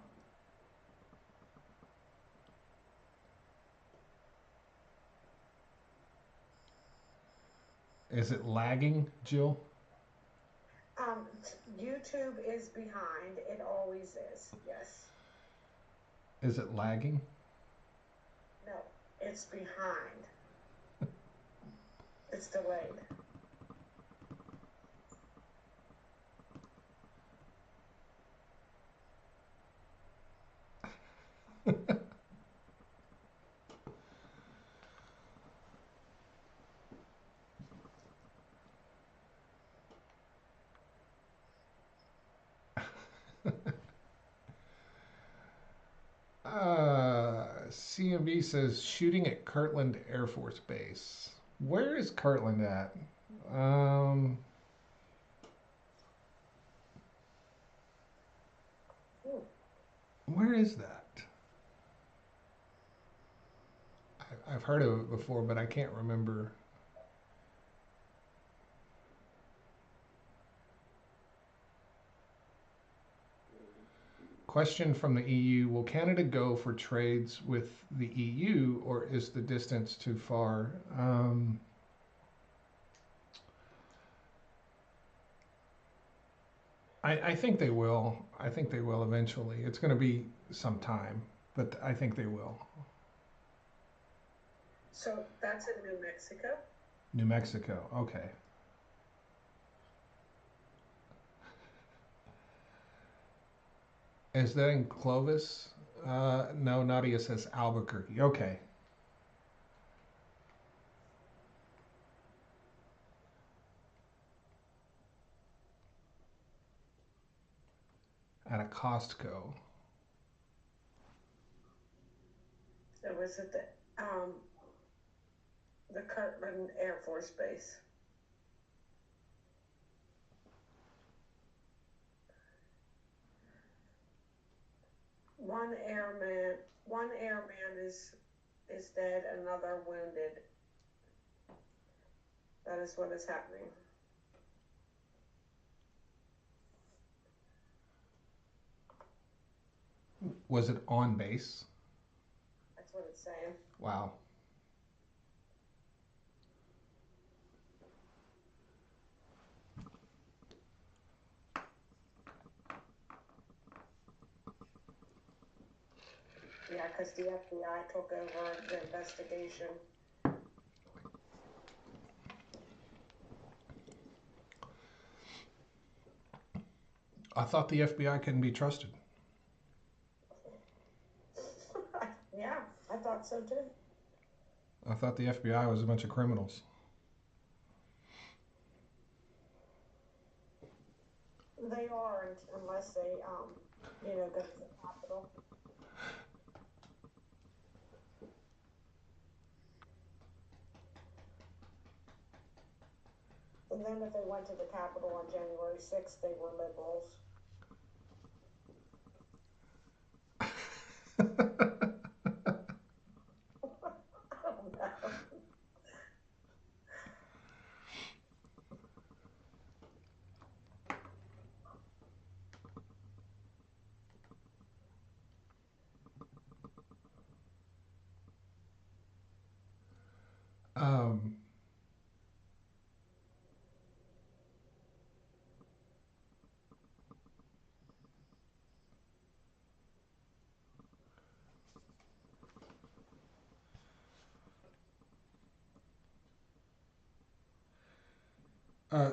Is it lagging, Jill? YouTube is behind. It always is. Yes. Is it lagging? No, it's behind. It's delayed. CMB says shooting at Kirtland Air Force Base. Where is Kirtland at? Um, where is that? I've heard of it before, but I can't remember. Question from the EU: will Canada go for trades with the EU, or is the distance too far? I think they will. I think they will eventually. It's going to be some time, but I think they will. So that's in New Mexico? New Mexico. Okay. Is that in Clovis? No, Nadia says Albuquerque. Okay. At a Costco. It was at the Kirtland Air Force Base. One airman is dead, another wounded. That is what is happening. Was it on base? That's what it's saying. Wow. Yeah, because the FBI took over the investigation. I thought the FBI couldn't be trusted. Yeah, I thought so too. I thought the FBI was a bunch of criminals. They aren't unless they, go to the Capitol. And then if they went to the Capitol on January 6th, they were liberals. I don't know. um, uh,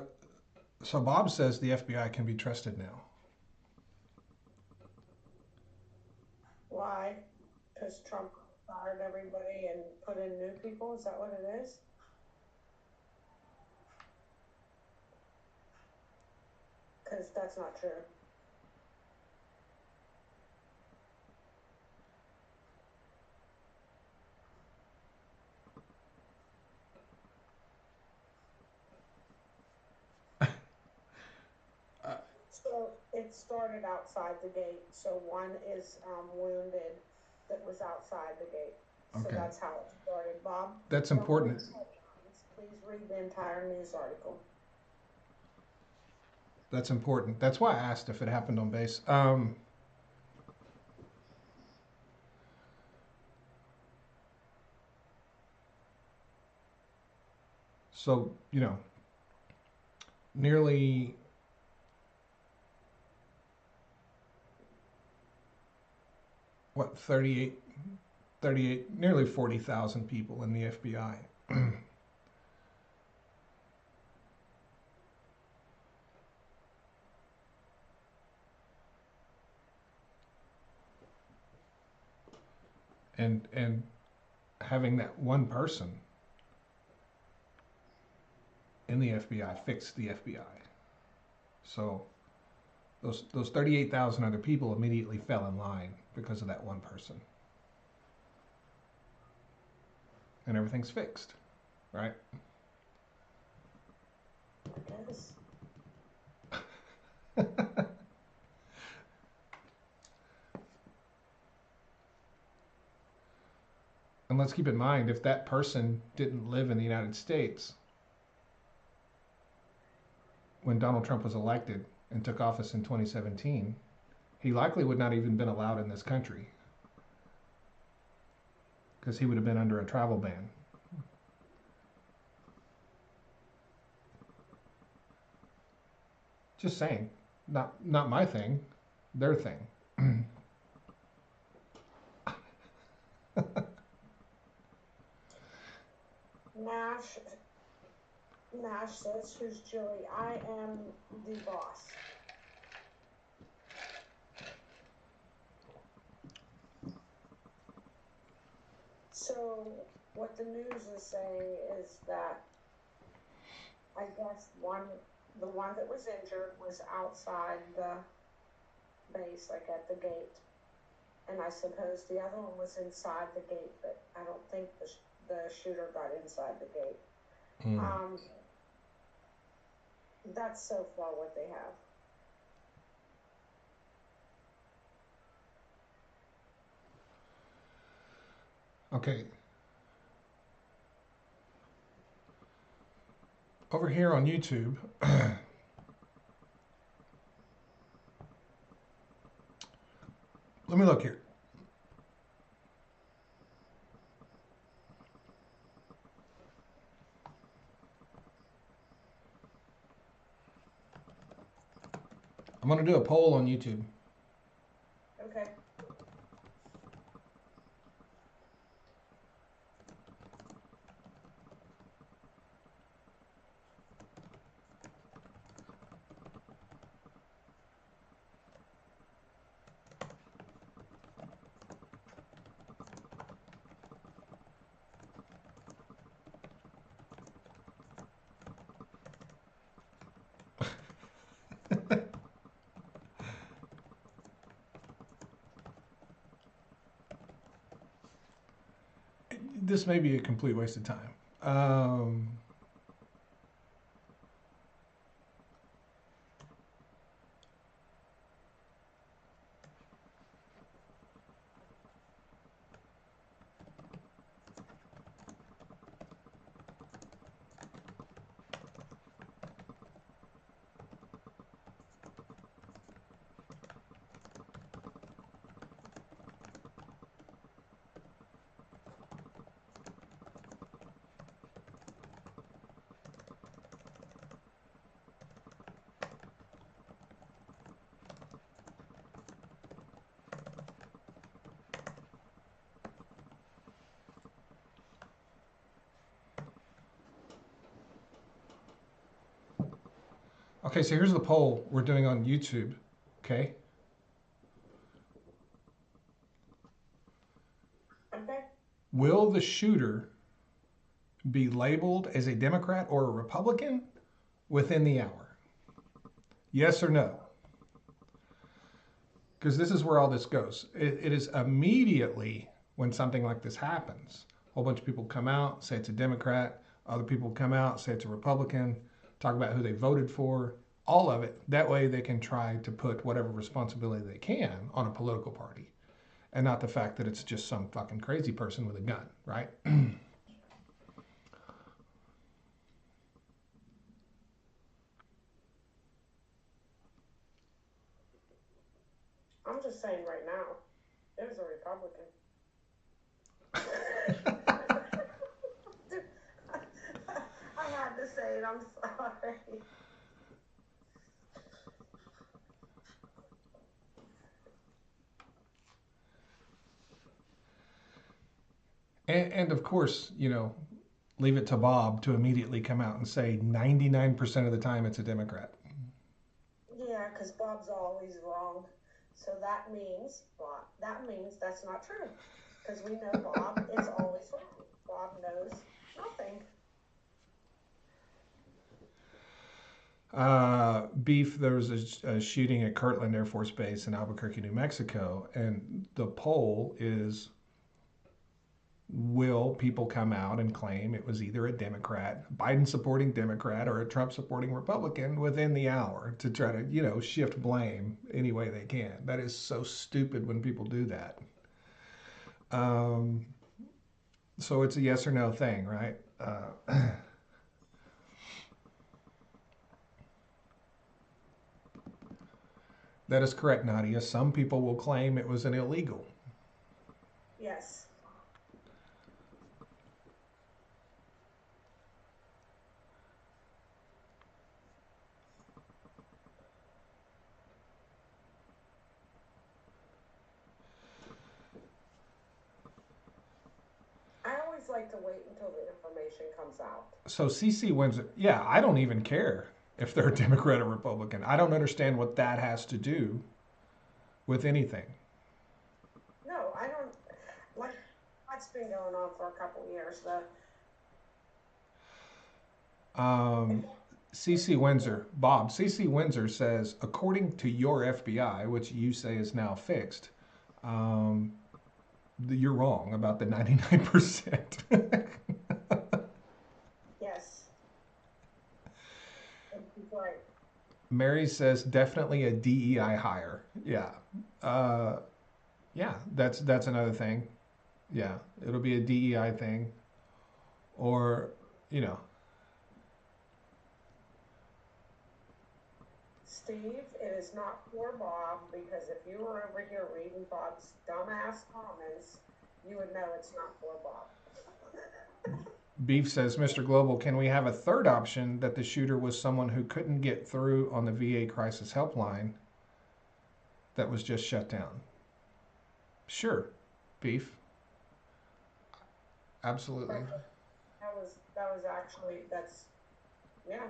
so Bob says the FBI can be trusted now. Why? Because Trump fired everybody and put in new people? Is that what it is? Because that's not true. Uh, So it started outside the gate. So one is wounded that was outside the gate. So Okay. that's how it started. Bob, That's don't important. read headlines. Please read the entire news article. That's important. That's why I asked if it happened on base. So, nearly what 38, nearly 40,000 people in the FBI. And having that one person in the FBI fixed the FBI. So those 38,000 other people immediately fell in line because of that one person. And everything's fixed, right? I guess. And let's keep in mind, if that person didn't live in the United States when Donald Trump was elected and took office in 2017, he likely would not even been allowed in this country because he would have been under a travel ban. Just saying, not my thing, their thing. Nash Nash says, "Who's Julie? I am the boss." So what the news is saying is that I guess the one that was injured was outside the base, like at the gate, and I suppose the other one was inside the gate, but I don't think the shooter got inside the gate. Mm. That's so far what they have. Okay. Over here on YouTube, let me look here. I'm going to do a poll on YouTube. Okay. This may be a complete waste of time. Um, okay, so here's the poll we're doing on YouTube. Okay. Okay. Will the shooter be labeled as a Democrat or a Republican within the hour? Yes or no? Because this is where all this goes. It is immediately when something like this happens, a whole bunch of people come out, say it's a Democrat, other people come out, say it's a Republican, talk about who they voted for, all of it. That way they can try to put whatever responsibility they can on a political party and not the fact that it's just some fucking crazy person with a gun, right? I'm just saying right now, it was a Republican. I had to say it. I'm sorry. And of course, leave it to Bob to immediately come out and say 99% of the time it's a Democrat. Yeah, because Bob's always wrong. So that means that's not true. Because we know Bob is always wrong. Bob knows nothing. Beef, there was a shooting at Kirtland Air Force Base in Albuquerque, New Mexico, and the poll is, will people come out and claim it was either a Democrat, Biden supporting Democrat, or a Trump supporting Republican within the hour to try to, shift blame any way they can? That is so stupid when people do that. Um, so it's a yes or no thing, right? That is correct, Nadia. Some people will claim it was an illegal. Yes. I always like to wait until the information comes out. So CC Windsor, yeah, I don't even care if they're Democrat or Republican. I don't understand what that has to do with anything. No, I don't. Like, that's been going on for a couple years. Um, CC Windsor, Bob, CC Windsor says, according to your FBI, which you say is now fixed, um, you're wrong about the 99%. Yes, he's right. Mary says, definitely a DEI hire. Yeah. Uh, yeah, that's another thing. Yeah, it'll be a DEI thing. Or, you know, Steve, it is not for Bob because if you were over here reading Bob's dumbass comments, you would know it's not for Bob. Beef says, Mr. Global, can we have a third option that the shooter was someone who couldn't get through on the VA crisis helpline that was just shut down? Sure, Beef. Absolutely. That was actually that's yeah.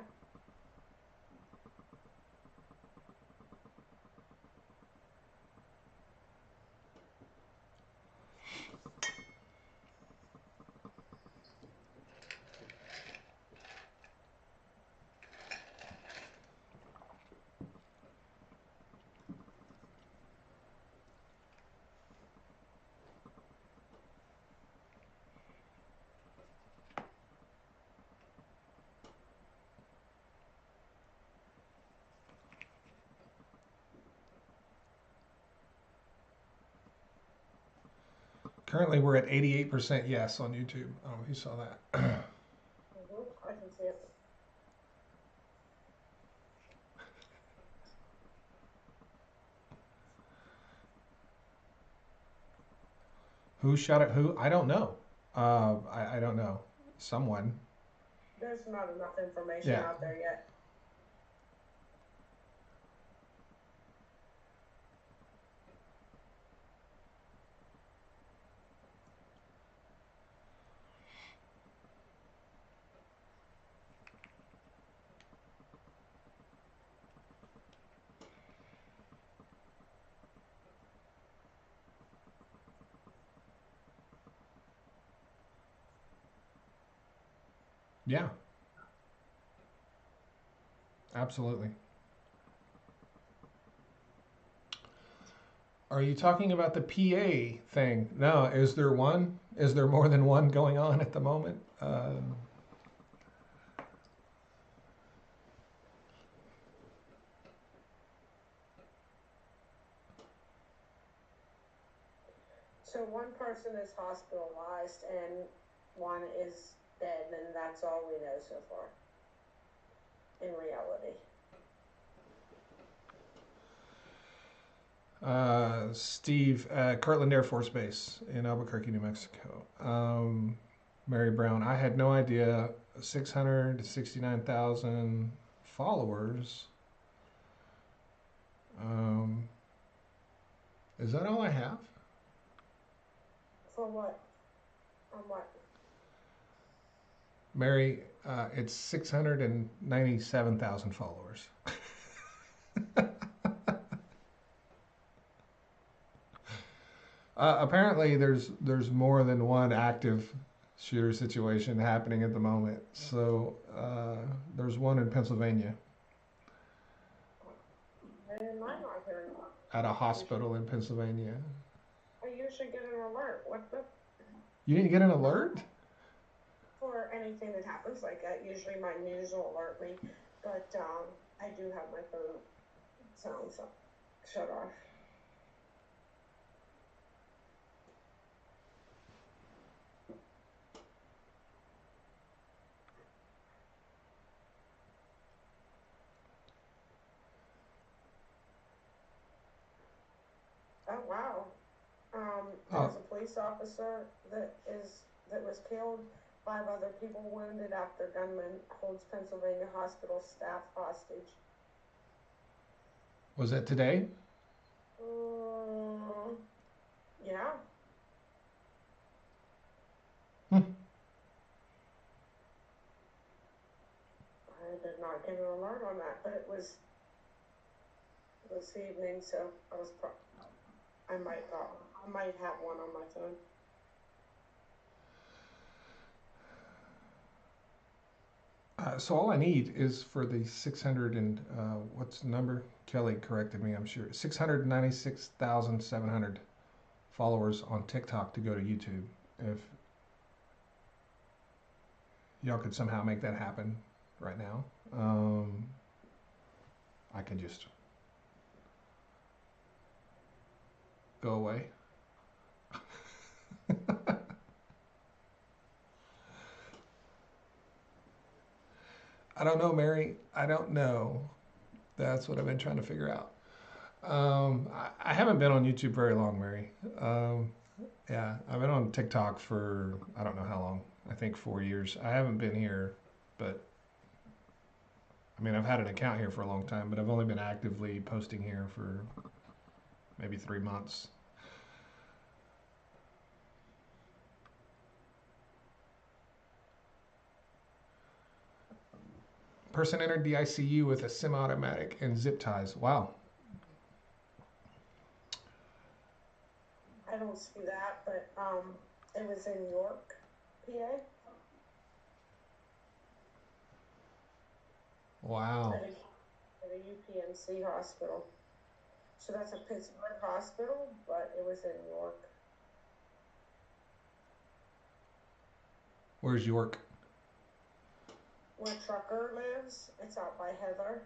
Currently, we're at 88% yes on YouTube. Oh, you saw that. I can see it. Who shot at who? I don't know. I don't know. Someone. There's not enough information Yeah. out there yet. Yeah. Absolutely. Are you talking about the PA thing? No. Is there one? Is there more than one going on at the moment? So one person is hospitalized and one is dead, and that's all we know so far. In reality. Steve, Kirtland Air Force Base in Albuquerque, New Mexico. Mary Brown, I had no idea 669,000 followers. Um, is that all I have? For what? On what? Mary, it's 697,000 followers. Apparently, there's more than one active shooter situation happening at the moment. So there's one in Pennsylvania And I'm not hearing. at a hospital in Pennsylvania. I usually get an alert. What the? You didn't get an alert? For anything that happens like that, usually my news will alert me. But I do have my phone sounds shut off. Oh wow. There was Oh, a police officer that was killed. 5 other people wounded after gunman holds Pennsylvania hospital staff hostage. was that today? Mm, yeah, Hmm. I did not get an alert on that, but it was this evening, so I might have one on my phone. So all I need is for the 600 and what's the number? Kelly corrected me, I'm sure. 696,700 followers on TikTok to go to YouTube. If y'all could somehow make that happen right now, I can just go away. I don't know, Mary. I don't know. That's what I've been trying to figure out. I haven't been on YouTube very long, Mary. Um, yeah, I've been on TikTok for I don't know how long. I think 4 years. I haven't been here, but I mean I've had an account here for a long time, but I've only been actively posting here for maybe 3 months. Person entered the ICU with a semi-automatic and zip ties. Wow. I don't see that, but it was in York, PA, Wow. at a UPMC hospital. So that's a Pittsburgh hospital, but it was in York. Where's York? Where Trucker lives, it's out by Heather.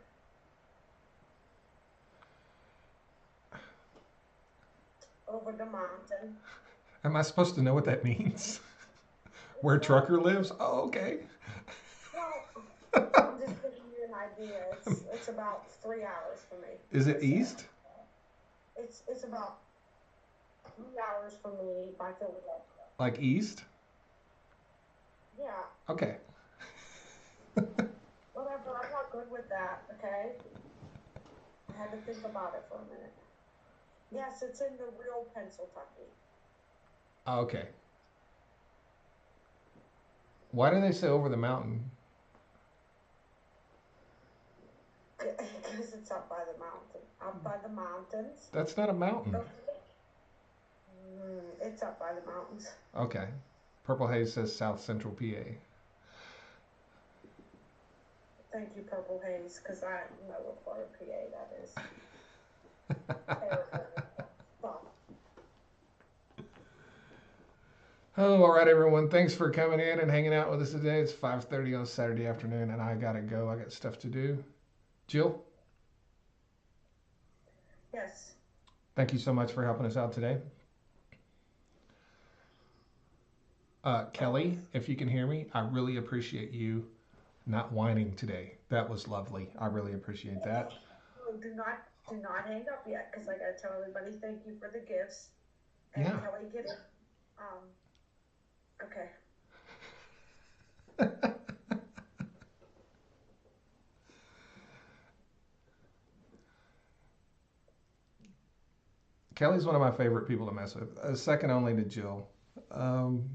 Over the mountain. Am I supposed to know what that means? Where Well, Trucker lives? Oh, okay. well, I'm just giving you an idea. It's about 3 hours for me. Is it Let's say east? it's about 3 hours for me by Philadelphia. Like east? Yeah, Okay. whatever. I'm not good with that. Okay, I had to think about it for a minute. Yes, it's in the real Pennsylvania. Okay. Why do they say over the mountain? Because it's up by the mountain. Up by the mountains. That's not a mountain. It's up by the mountains. Okay. Purple Haze says South Central PA. Thank you, Purple Haze, because I know what part of PA that is. Terrible. Oh, all right, everyone. Thanks for coming in and hanging out with us today. It's 5:30 on Saturday afternoon, and I gotta go. I got stuff to do. Jill, Yes. thank you so much for helping us out today. Kelly, if you can hear me, I really appreciate you not whining today. That was lovely. I really appreciate that. Oh, do not hang up yet, because I gotta tell everybody thank you for the gifts. And Yeah. Kelly, get it. Okay. Kelly's one of my favorite people to mess with, second only to Jill. Um,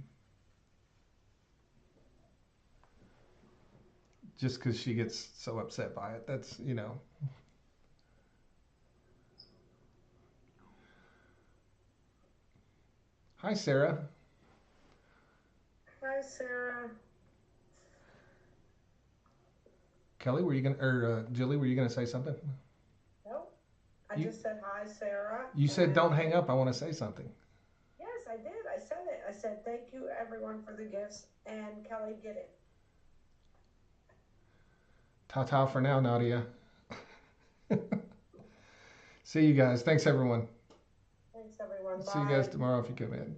just because she gets so upset by it. That's. Hi, Sarah. Hi, Sarah. Kelly, were you gonna, or Jilly, were you gonna say something? No, I You just said hi, Sarah. you said don't And hang up. I want to say something. yes, I did. I said it. I said thank you, everyone, for the gifts. And Kelly, get it. Ta ta for now, Nadia. See you guys. Thanks, everyone. Thanks, everyone. See you guys Bye. tomorrow if you come in.